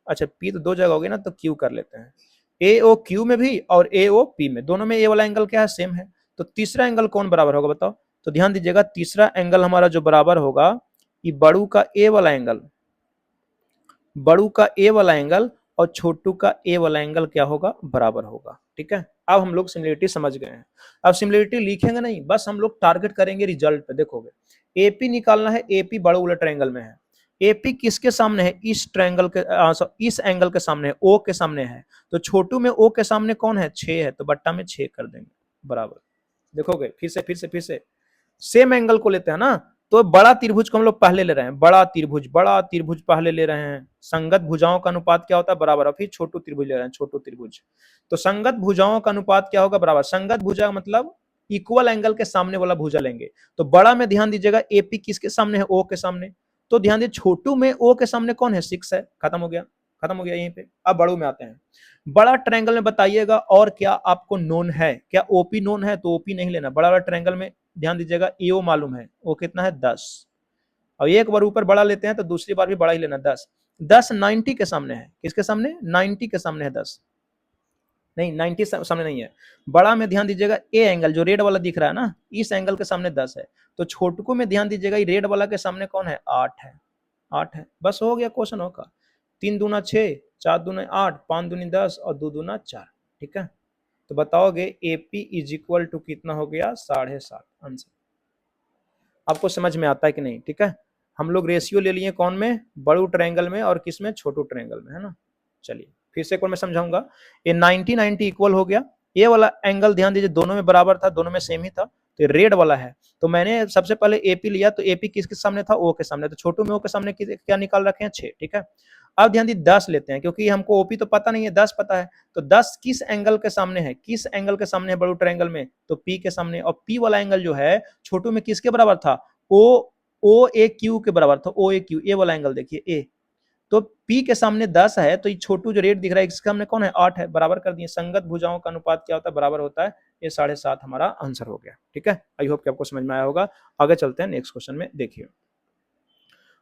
Speaker 1: अच्छा पी तो दो जगह हो गई ना, तो क्यू कर लेते हैं। ए ओ क्यू में भी और ए ओ पी में, दोनों में ए वाला एंगल क्या है, सेम है। तो तीसरा एंगल कौन बराबर होगा बताओ। तो ध्यान दीजिएगा, तीसरा एंगल हमारा जो बराबर होगा, ये बड़ू का ए वाला एंगल, बड़ू का ए वाला एंगल और छोटू का ए वाला एंगल क्या होगा, बराबर होगा। ठीक है, अब हम लोग सिमिलरिटी समझ गए हैं। अब सिमिलरिटी लिखेंगे नहीं, बस हम लोग टारगेट करेंगे रिजल्ट पे। देखोगे एपी निकालना है, एपी बड़े उलट ट्रायंगल में है। एपी किसके सामने है, इस ट्रायंगल के इस एंगल के सामने है, ओ के सामने है। तो छोटू में ओ के सामने कौन है, 6 है, तो बट्टा में 6 कर देंगे बराबर। देखोगे फिर से सेम एंगल को लेते हैं ना, तो बड़ा त्रिभुज को हम लोग पहले ले रहे हैं, बड़ा त्रिभुज पहले ले रहे हैं। संगत भुजाओं का अनुपात क्या होता है, बराबर। और फिर छोटू त्रिभुज ले रहे हैं, छोटू त्रिभुज। तो संगत भुजाओं का अनुपात क्या होगा, बराबर। संगत भुजा मतलब इक्वल एंगल के सामने वाला भुजा लेंगे। तो बड़ा में ध्यान दीजिएगा, एपी किसके सामने है, ओ के सामने। तो ध्यान दीजिए, छोटू में ओ के सामने कौन है, 6 है। खत्म हो गया यहीं पे। अब बड़ू में आते हैं। बड़ा ट्रायंगल में बताइएगा और क्या आपको नोन है, क्या ओपी नोन है, तो ओपी नहीं लेना। बड़ा वाला ट्रायंगल में ध्यान दीजिएगा, एओ मालूम है, वो कितना है, 10। और एक बार ऊपर बड़ा लेते हैं तो दूसरी बार भी बड़ा ही लेना, 10। 10 90 के सामने है, किसके सामने, 90 के सामने है 10। नहीं, 90 सामने नहीं है। बड़ा में ध्यान दीजिएगा, ए एंगल जो रेड वाला दिख रहा है ना, इस एंगल के सामने 10 है। तो छोटकू में ध्यान दीजिएगा, ये रेड वाला के सामने कौन है, 8 है। 8 है, बस हो गया क्वेश्चन होगा। 3 दूना 6, 4 दूना 8, 5 दूनी 10 और 2 दूना 4। ठीक है, तो बताओगे एपी इज इक्वल टू कितना हो गया, 7.5 आंसर। आपको समझ में आता है कि नहीं। ठीक है, हम लोग रेशियो ले लिए कौन में, बड़ू ट्रायंगल में, और किस में, छोटू ट्रायंगल में, है ना। चलिए फिर से एक बार मैं समझाऊंगा। ये 90 90 इक्वल हो गया। ये वाला एंगल ध्यान दीजिए दोनों में बराबर था, दोनों में सेम ही था। तो रेड वाला है, तो मैंने सबसे पहले एपी लिया, तो एपी किसके सामने था, ओ के सामने। तो छोटू में ओ के सामने क्या निकाल रखे हैं, 6। ठीक है, अब ध्यान दीजिए 10 लेते हैं, क्योंकि हमको ओपी तो पता नहीं है, 10 पता है। तो 10 किस एंगल के सामने है, किस एंगल के सामने है बड़ू ट्रायंगल में, तो पी के सामने। और पी वाला एंगल जो है छोटू में किसके बराबर था, ओ ओ ए क्यू के बराबर था। ओ ए क्यू, ए वाला एंगल देखिए, ए। तो P के सामने 10 है, तो ये छोटू जो रेड दिख रहा है इसके सामने कौन है, 8 है, बराबर कर दिए। संगत भुजाओं का अनुपात क्या होता है, बराबर होता है। ये 7.5 हमारा आंसर हो गया। ठीक है, आई होप कि आपको समझ में आया होगा। आगे चलते हैं नेक्स्ट क्वेश्चन में। देखिए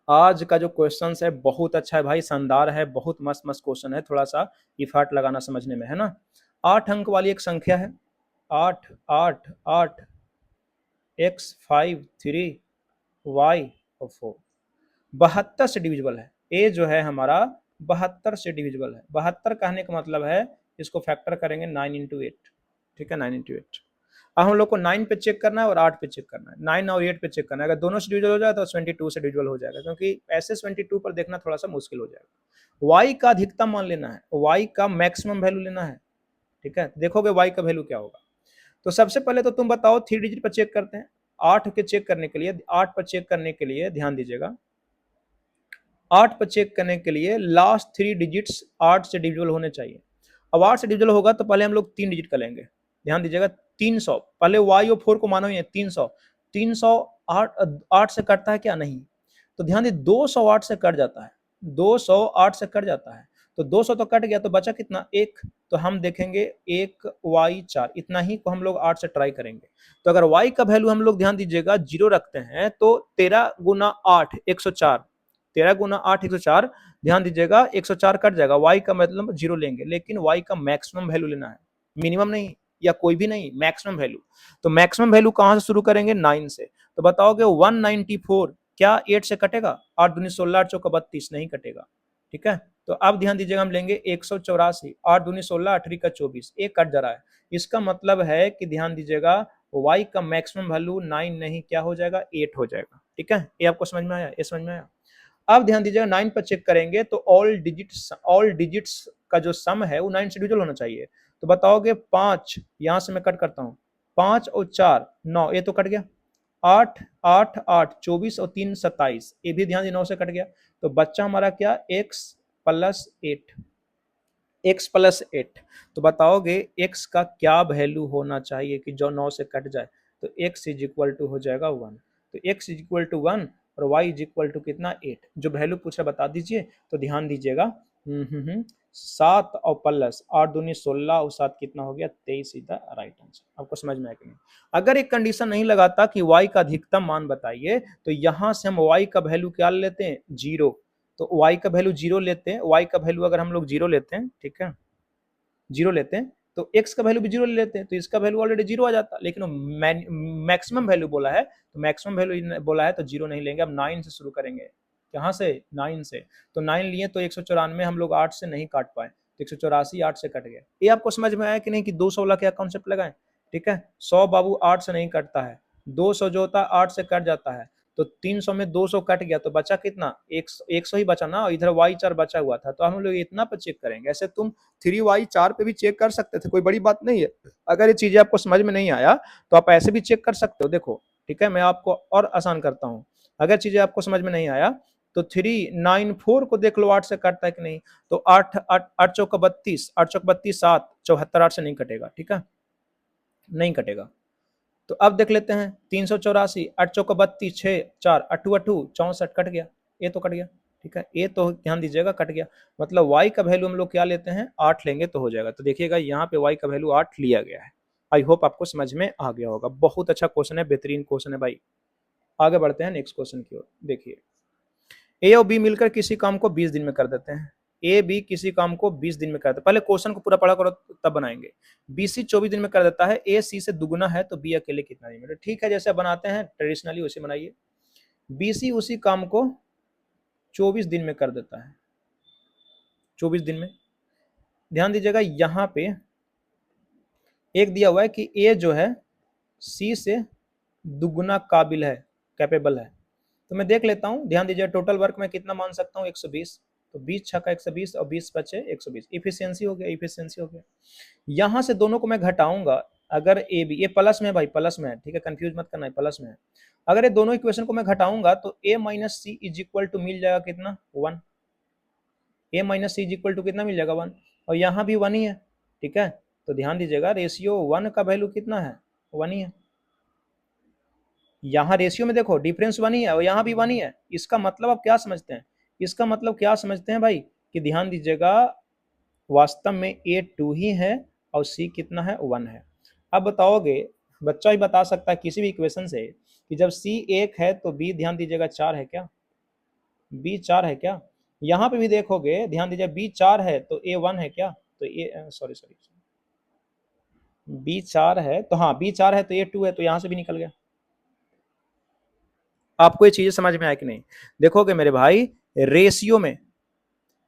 Speaker 1: आज का जो क्वेश्चन है बहुत अच्छा है भाई, शानदार है, बहुत मस्त मस्त क्वेश्चन है। थोड़ा सा इफर्ट लगाना समझने में, है ना। 8 अंक वाली एक संख्या है, 8 8 8 x 5 3 y और 4 72 से डिविजिबल है। ए जो है हमारा 72 से डिविजिबल है। 72 कहने का मतलब है, इसको फैक्टर करेंगे 9 इंटू 8। ठीक है, 9 इंटू 8। अब हम लोग को 9 पे चेक करना है और 8 पे चेक करना है। 9 और 8 पे चेक करना है, अगर दोनों से डिविजिबल हो जाए तो 22 से डिविजिबल हो जाएगा, क्योंकि ऐसे 22 पर देखना थोड़ा सा मुश्किल हो जाएगा। वाई का अधिकतम मान लेना है, वाई का मैक्सिमम वैल्यू लेना है। ठीक है, देखोगे वाई का वैल्यू क्या होगा। तो सबसे पहले तो तुम बताओ 3 डिजिट पर चेक करते हैं। 8 के चेक करने के लिए, 8 पर चेक करने के लिए ध्यान दीजिएगा, 8 पर चेक करने के लिए लास्ट 3 डिजिट्स 8 से डिविजिबल होने चाहिए। अब 8 से डिविजिबल होगा तो पहले हम लोग 3 डिजिट का लेंगे। ध्यान दीजिएगा, 300 पहले वाई और 4 को मानो ही है, 300 300 8 से कटता है क्या, नहीं। तो ध्यान दीजिए 208 से कट जाता है, 208 से कट जाता है। तो 200 तो कट गया, तो बचा कितना, 1। तो हम देखेंगे 1 वाई 4, इतना ही को हम लोग 8 से ट्राई करेंगे। तो अगर वाई का वैल्यू हम लोग ध्यान दीजिएगा 0 रखते हैं, तो 13 गुना 8 104, 13 गुना 8 104। ध्यान दीजिएगा 104 कट जाएगा, वाई का मतलब 0 लेंगे, लेकिन वाई का मैक्सिमम वैल्यू लेना है, मिनिमम नहीं या कोई भी नहीं, मैक्सिमम वैल्यू। तो मैक्सिमम वैल्यू कहां से शुरू करेंगे, 9 से। तो बताओगे 194 क्या 8 से कटेगा, 8 दूनी 16 8 चौका 32, नहीं कटेगा। ठीक है, तो अब ध्यान दीजिएगा हम लेंगे 184, 8 दूनी 16 8 का 24, एक कट जा रहा है। इसका मतलब है कि ध्यान दीजिएगा y का मैक्सिमम वैल्यू 9 नहीं क्या हो जाएगा, 8 हो जाएगा। ठीक है, ये आपको समझ में आया, ये समझ में आया। अब ध्यान दीजिएगा 9 पर चेक करेंगे तो ऑल डिजिट्स का जो सम है वो 9 से डिविजिबल होना चाहिए। तो बताओगे 5, यहां से मैं कट करता हूं, 5 और 4 9, ये तो कट गया। 8 8 8 24 और 3 27, ये भी ध्यान 9 से कट गया। तो बच्चा हमारा क्या, x प्लस 8, x प्लस 8। तो बताओगे x का क्या वैल्यू होना चाहिए कि जो 9 से कट जाए। तो x इज इक्वल टू हो जाएगा 1। तो x इज इक्वल टू 1 और y इज इक्वल टू कितना, 8। जो वैल्यू पूछा बता दीजिए। तो ध्यान दीजिएगा 7 और प्लस 8 दूनी 16 और 7 कितना हो गया 23, सीधा राइट आंसर। आपको समझ में आया कि नहीं? अगर एक कंडीशन नहीं लगाता कि y का अधिकतम मान बताइए, तो यहां से हम y का वैल्यू क्या लेते हैं, 0। तो y का वैल्यू 0 लेते हैं, y का वैल्यू अगर हम लोग 0 लेते हैं, ठीक है, 0 लेते हैं, तो x का वैल्यू भी 0 ले लेते हैं, तो इसका वैल्यू ऑलरेडी 0 आ जाता। लेकिन मैक्सिमम वैल्यू बोला है, तो मैक्सिमम वैल्यू बोला है तो 0 नहीं लेंगे, अब 9 से शुरू करेंगे। कहाँ से, 9 से। तो 9 लिए तो 194 हम लोग 8 से नहीं काट पाए, तो 184 8 से कट गया। ये आपको समझ में आया कि नहीं कि 200 वाला क्या कॉन्सेप्ट लगाएं? ठीक है, 100 बाबू 8 से नहीं कटता है, 200 जो होता है 8 से कट जाता है, तो 300 में 200 कट गया तो बचा कितना, 100 ही बचा ना, इधर y4 बचा हुआ था, तो हम लोग इतना पे चेक करेंगे। ऐसे तुम 3y4 पे भी चेक कर सकते थे, कोई बड़ी बात नहीं है। अगर ये चीजें आपको समझ में नहीं आया तो आप ऐसे भी चेक कर सकते हो, देखो ठीक है, मैं आपको और आसान करता हूँ। अगर चीजें आपको समझ में नहीं आया तो 394 को देख लो 8 से कटता है कि नहीं, तो 8 8 8 चौका 32, 8 चौका 32 7, 74 8 से नहीं कटेगा, ठीक है, नहीं कटेगा। तो अब देख लेते हैं 384, 8 चौका 32, 6 4 अट्ठू अट्ठू 64 कट गया, ये तो कट गया, ठीक है, ये तो ध्यान दीजिएगा कट गया। मतलब y का वैल्यू हम लोग क्या लेते हैं, 8 लेंगे तो हो जाएगा। तो देखिएगा यहाँ पे y का वैल्यू 8 लिया गया है। आई होप आपको समझ में आ गया होगा। बहुत अच्छा क्वेश्चन है, बेहतरीन क्वेश्चन है भाई। आगे बढ़ते हैं नेक्स्ट क्वेश्चन की ओर। देखिए, ए और बी मिलकर किसी काम को 20 दिन में कर देते हैं। ए बी किसी काम को 20 दिन में करते हैं। पहले क्वेश्चन को पूरा पढ़ा करो तब बनाएंगे। बी सी 24 दिन में कर देता है, ए सी से दुगुना है, तो बी अकेले कितना दिन में? ठीक है, जैसे बनाते हैं ट्रेडिशनली वैसे बनाइए। बी सी उसी काम को 24 दिन में कर देता है, 24 दिन में। ध्यान दीजिएगा यहाँ पे एक दिया हुआ है कि ए जो है सी से दुगुना काबिल है, कैपेबल है। तो मैं देख लेता हूं, ध्यान दीजिए टोटल वर्क में कितना मान सकता हूं, 120। तो 20 छक्का 120 और 20 बचे 120, इफिशियंसी हो गया, इफिशियंसी हो गया। यहां से दोनों को मैं घटाऊंगा, अगर ए बी, ये प्लस में है भाई, प्लस में है, ठीक है, कंफ्यूज मत करना है, प्लस में है। अगर ये दोनों इक्वेशन को मैं घटाऊंगा तो A minus C is equal to मिल जाएगा कितना, 1। A minus C is equal to कितना मिल जाएगा, 1। और यहाँ भी 1 ही है, ठीक है। तो ध्यान दीजिएगा रेशियो 1 का वैल्यू कितना है, 1 ही है। यहाँ रेशियो में देखो डिफरेंस 1 ही है और यहाँ भी 1 ही है। इसका मतलब आप क्या समझते हैं, इसका मतलब क्या समझते हैं भाई, कि ध्यान दीजिएगा वास्तव में ए 2 ही है और सी कितना है, 1 है। अब बताओगे, बच्चा ही बता सकता है किसी भी इक्वेशन से कि जब सी 1 है तो बी ध्यान दीजिएगा 4 है क्या, बी 4 है क्या? यहाँ पे भी देखोगे, ध्यान दीजिए बी 4 है तो ए 1 है क्या? तो ए सॉरी सॉरी, बी 4 है तो हाँ, बी 4 है तो ए 2 है, तो यहाँ से भी निकल गया। आपको ये चीजें समझ में आया कि नहीं? देखोगे मेरे भाई, रेशियो में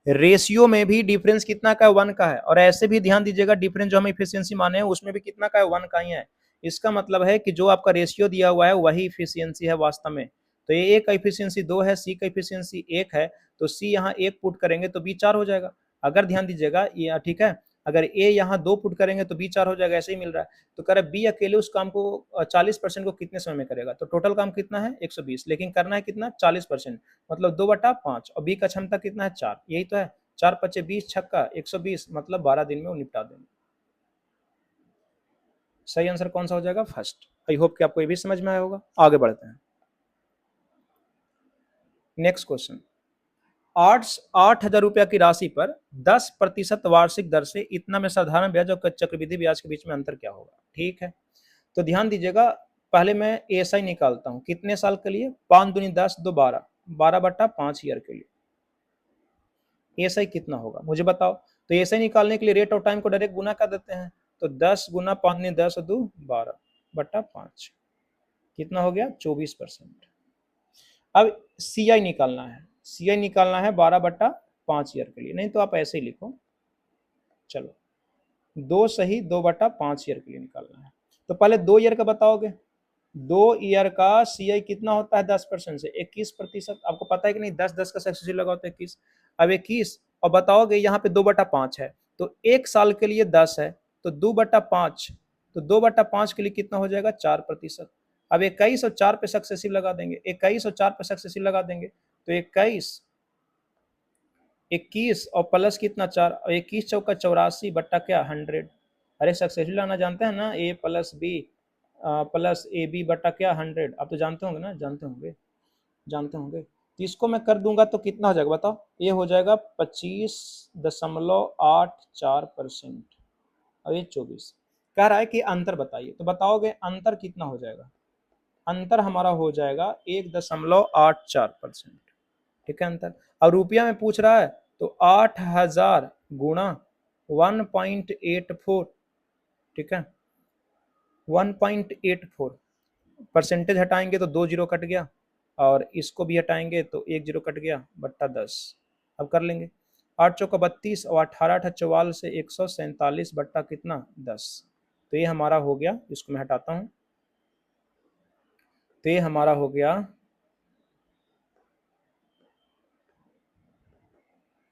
Speaker 1: रेशियो में भी डिफरेंस कितना का है, 1 का है। और ऐसे भी ध्यान दीजिएगा डिफरेंस जो हम इफिशियंसी माने हैं उसमें भी कितना का है, 1 का ही है। इसका मतलब है कि जो आपका रेशियो दिया हुआ है वही इफिशियंसी है वास्तव में। तो ये ए का इफिशियंसी 2 है, सी का इफिशियंसी 1 है, तो सी यहाँ 1 पुट करेंगे तो बी 4 हो जाएगा। अगर ध्यान दीजिएगा ये ठीक है, अगर ए यहाँ 2 पुट करेंगे तो बी 4 हो जाएगा, ऐसे ही मिल रहा है। तो कह रहा बी अकेले उस काम को 40% को कितने समय में करेगा, तो टोटल काम कितना है 120, लेकिन करना है कितना 40%, मतलब 2/5। और बी का क्षमता कितना है 4, यही तो है। 4 पचे 20 छक्का 120, मतलब 12 दिन में वो निपटा देंगे। सही आंसर कौन सा हो जाएगा, फर्स्ट। आई होप कि आपको ये भी समझ में आया होगा। आगे बढ़ते हैं नेक्स्ट क्वेश्चन। 8,000 रुपया की राशि पर 10% वार्षिक दर से इतना में साधारण ब्याज और चक्रवृद्धि ब्याज के बीच में अंतर क्या होगा? ठीक है, तो ध्यान दीजिएगा, पहले मैं एसआई निकालता हूं कितने साल के लिए, 5 दूनी 10 2 12, 12/5 ईयर के लिए एसआई कितना होगा मुझे बताओ। तो एसआई निकालने के लिए रेट ऑफ टाइम को डायरेक्ट गुना कर देते हैं, तो 10 गुना 5 ने 10 2 12/5 कितना हो गया 24%। अब सीआई निकालना है, सीआई निकालना है 12/5 ईयर के लिए, नहीं तो आप ऐसे ही लिखो, चलो 2 सही 2/5 ईयर के लिए निकालना है। तो पहले 2 ईयर का बताओगे, 2 ईयर का सीआई कितना होता है 10% से 21%। आपको पता है कि नहीं, 10 का सक्सेसिव लगा होता है 21। अब 21 और बताओगे यहाँ पे 2/5 है, तो 1 साल के लिए 10 है, तो 2/5, तो 2/5 के लिए कितना हो जाएगा 4%। अब 21 और 4 पे सक्सेसिव लगा देंगे, 21 और 4 पे सक्सेसिव लगा देंगे, तो 21 21 और प्लस कितना 4, और 21 चौका 84 बट्टा क्या 100। अरे सक्सेसिव लाना जानते हैं ना, A plus B plus A B बट्टा क्या 100। आप तो जानते होंगे ना, जानते होंगे, जानते होंगे। तो इसको मैं कर दूंगा तो कितना हो जाएगा बताओ, ये हो जाएगा 25.84%। और ये 24 कह रहा है कि अंतर बताइए, तो बताओगे अंतर कितना हो जाएगा, अंतर हमारा हो जाएगा 1.84%। ठीक है अंतर। और रुपया में पूछ रहा है तो 8000 गुणा 1.84, ठीक है 1.84, परसेंटेज हटाएंगे तो 2 जीरो कट गया, और इसको भी हटाएंगे तो 1 जीरो कट गया, बट्टा 10। अब कर लेंगे, 8 चौका 32 और 18 अठा 44 से 147 बट्टा कितना 10। तो ये हमारा हो गया, इसको मैं हटाता हूँ, तो ये हमारा हो गया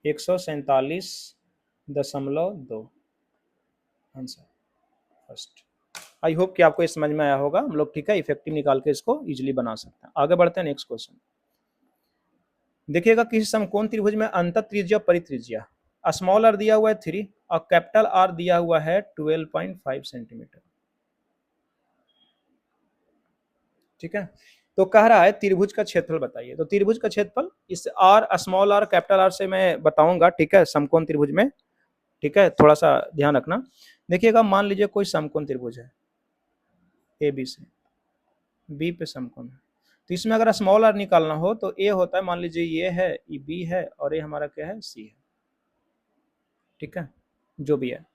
Speaker 1: 147.2 आंसर फर्स्ट। आई होप कि आपको ये समझ में आया होगा हम लोग, ठीक है इफेक्टिव निकाल के इसको इजीली बना सकते हैं। आगे बढ़ते हैं नेक्स्ट क्वेश्चन। देखिएगा किसी समकोण त्रिभुज में अंतः त्रिज्या परित्रिज्या स्मॉल आर दिया हुआ है 3 और कैपिटल आर दिया हुआ है 12.5 सेंटीमीटर। ठीक है, तो कह रहा है त्रिभुज का क्षेत्रफल बताइए। तो त्रिभुज का क्षेत्रफल इस R small R capital R से मैं बताऊंगा, ठीक है समकोण त्रिभुज में, ठीक है थोड़ा सा ध्यान रखना। देखिएगा मान लीजिए कोई समकोण त्रिभुज है ए बी से, बी पे समकोण है, तो इसमें अगर स्मॉल आर निकालना हो तो ए होता है, मान लीजिए ये है, ये बी है और ये हमारा क्या है सी है, ठीक है जो भी है।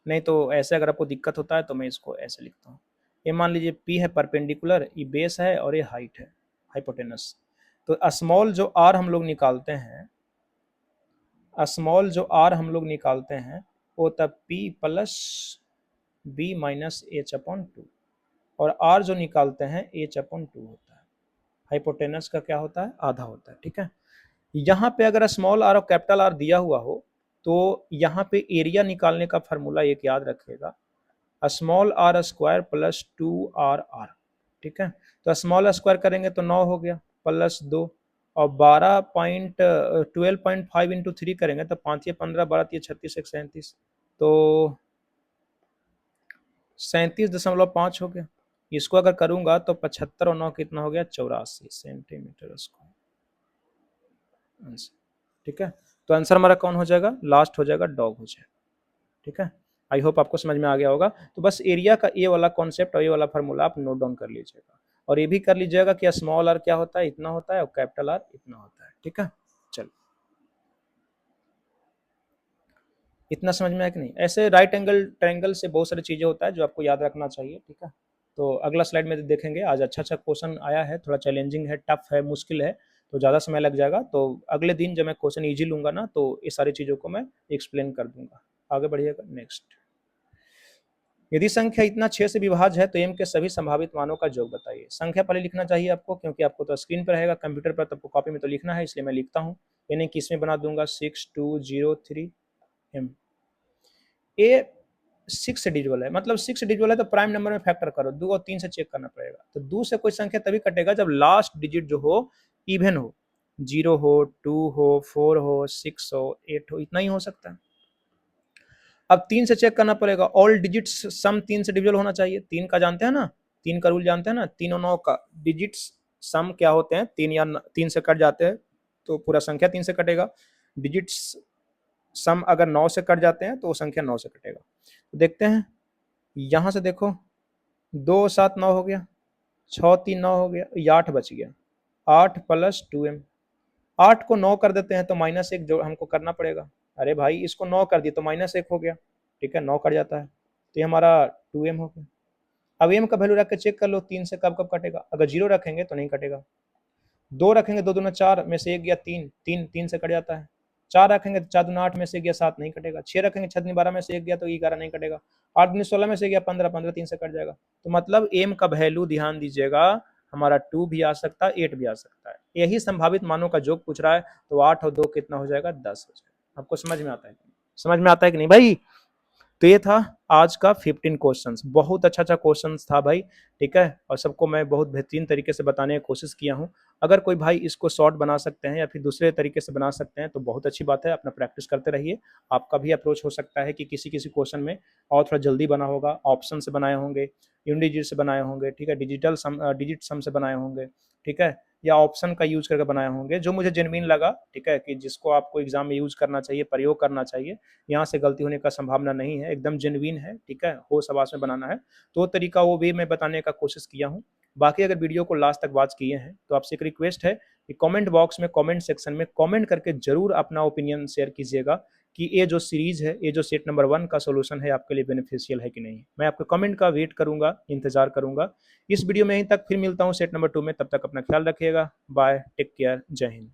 Speaker 1: नहीं तो ऐसे अगर आपको दिक्कत होता है तो मैं इसको ऐसे लिखता हूँ, ये मान लीजिए पी है परपेंडिकुलर, ये बेस है और ये हाइट है हाइपोटेनस। तो स्मॉल जो आर हम लोग निकालते हैं, स्मॉल जो आर हम लोग निकालते हैं वो तब P plus B minus H upon 2, और आर जो निकालते हैं एच अपॉन 2 होता है, हाइपोटेनस का क्या होता है आधा होता है। ठीक है, यहाँ पे अगर स्मॉल आर और कैपिटल आर दिया हुआ हो तो यहाँ पे एरिया निकालने का फार्मूला एक याद रखिएगा, small R square plus 2 R. ठीक है, तो स्मॉल स्क्वायर करेंगे तो 9 हो गया प्लस 2, और 12.5 इंटू 3 करेंगे तो 5 या 15 12 या 36 एक 37, तो 37.5 हो गया। इसको अगर करूंगा तो 75 और 9 कितना हो गया 84 सेंटीमीटर स्क्वायर आंसर। ठीक है, तो आंसर हमारा कौन हो जाएगा, लास्ट हो जाएगा डॉग हो जाएगा। ठीक है, आई होप आपको समझ में आ गया होगा। तो बस एरिया का ये वाला कॉन्सेप्ट और ये वाला फार्मूला आप नोट डाउन कर लीजिएगा, और ये भी कर लीजिएगा कि स्मॉल आर क्या होता है इतना होता है और कैपिटल आर इतना होता है। ठीक है, चलो इतना समझ में आया कि नहीं। ऐसे राइट एंगल ट्रायंगल से बहुत सारी चीजें होता है जो आपको याद रखना चाहिए। ठीक है, तो अगला स्लाइड में देखेंगे। आज अच्छा अच्छा क्वेश्चन आया है, थोड़ा चैलेंजिंग है, टफ है, मुश्किल है, तो ज़्यादा समय लग जाएगा। तो अगले दिन जब मैं क्वेश्चन ईजी लूंगा ना तो ये सारी चीज़ों को मैं एक्सप्लेन कर दूंगा। आगे बढ़िएगा नेक्स्ट। यदि संख्या इतना 6 से विभाज्य है तो m के सभी संभावित मानों का योग बताइए। संख्या पहले लिखना चाहिए आपको, क्योंकि आपको तो स्क्रीन पर रहेगा, कंप्यूटर पर तो आपको कॉपी में तो लिखना है, इसलिए मैं लिखता हूँ। यानी कि इसमें बना दूंगा 6203 m। ए 6 डिजिटल है, मतलब 6 डिजिटल है तो प्राइम नंबर में फैक्टर करो, 2 और 3 से चेक करना पड़ेगा। तो 2 से कोई संख्या तभी कटेगा जब लास्ट डिजिट जो हो इवन हो, 0 हो, 2 हो, 4 हो, 6 हो, 8 हो, इतना ही हो सकता है। अब 3 से चेक करना पड़ेगा, ऑल डिजिट्स सम 3 से डिविजल होना चाहिए। 3 का जानते हैं ना, 3 का रूल जानते हैं ना, 3 और 9 का डिजिट्स सम क्या होते हैं, 3 या 3 से कट जाते हैं तो पूरा संख्या 3 से कटेगा। डिजिट्स सम अगर 9 से कट जाते हैं तो वो संख्या 9 से कटेगा। तो देखते हैं, यहाँ से देखो 2 7 9 हो गया, 6 3 9 हो गया, ये 8 बच गया, 8 प्लस 2m। 8 को 9 कर देते हैं तो -1 जो हमको करना पड़ेगा। अरे भाई इसको 9 कर दिए तो -1 हो गया, ठीक है 9 कट जाता है, तो ये हमारा 2m हो गया। अब m का वैल्यू रख के चेक कर लो 3 से कब कब कटेगा। अगर 0 रखेंगे तो नहीं कटेगा, 2 रखेंगे 2 दूना 4 में से 1 गया 3, 3 3 से कट जाता है, 4 रखेंगे तो 4 दूना 8 में से 1 गया 7 नहीं कटेगा, 6 रखेंगे 6 दूनी 12 में से 1 गया तो 11 नहीं कटेगा, 8 दूनी 16 में से गया 15, 15 3 से कट जाएगा। तो मतलब m का वैल्यू ध्यान दीजिएगा हमारा 2 भी आ सकता है, 8 भी आ सकता है। यही संभावित मानों का योग पूछ रहा है, तो 8 और 2 कितना हो जाएगा 10 हो जाएगा। आपको समझ में आता है, समझ में आता है कि नहीं भाई। तो ये था आज का 15 क्वेश्चंस, बहुत अच्छा अच्छा क्वेश्चंस था भाई। ठीक है, और सबको मैं बहुत बेहतरीन तरीके से बताने की कोशिश किया हूँ। अगर कोई भाई इसको शॉर्ट बना सकते हैं या फिर दूसरे तरीके से बना सकते हैं तो बहुत अच्छी बात है, अपना प्रैक्टिस करते रहिए। आपका भी अप्रोच हो सकता है कि किसी किसी क्वेश्चन में और थोड़ा जल्दी बना होगा, ऑप्शन से बनाए होंगे, यूनिडिजिट से बनाए होंगे, ठीक है, डिजिटल सम डिजिट सम से बनाए होंगे, ठीक है, या ऑप्शन का यूज़ करके बनाए होंगे, जो मुझे जेनुइन लगा, ठीक है, कि जिसको आपको एग्ज़ाम में यूज़ करना चाहिए, प्रयोग करना चाहिए, यहाँ से गलती होने का संभावना नहीं है, एकदम जेनुइन है, ठीक है, होश हवास में बनाना है, तो वो तरीका वो भी मैं बताने का कोशिश किया हूँ। बाकी अगर वीडियो को लास्ट तक वॉच किए हैं, तो आपसे एक रिक्वेस्ट है कि कमेंट बॉक्स में, कमेंट सेक्शन में कमेंट करके ज़रूर अपना ओपिनियन शेयर कीजिएगा कि ये जो सीरीज़ है, ये जो सेट नंबर 1 का सॉल्यूशन है, आपके लिए बेनिफिशियल है कि नहीं। मैं आपके कमेंट का वेट करूँगा, इंतज़ार करूँगा। इस वीडियो में यहीं तक, फिर मिलता हूँ सेट नंबर 2 में, तब तक अपना ख्याल रखिएगा। बाय, टेक केयर, जय हिंद।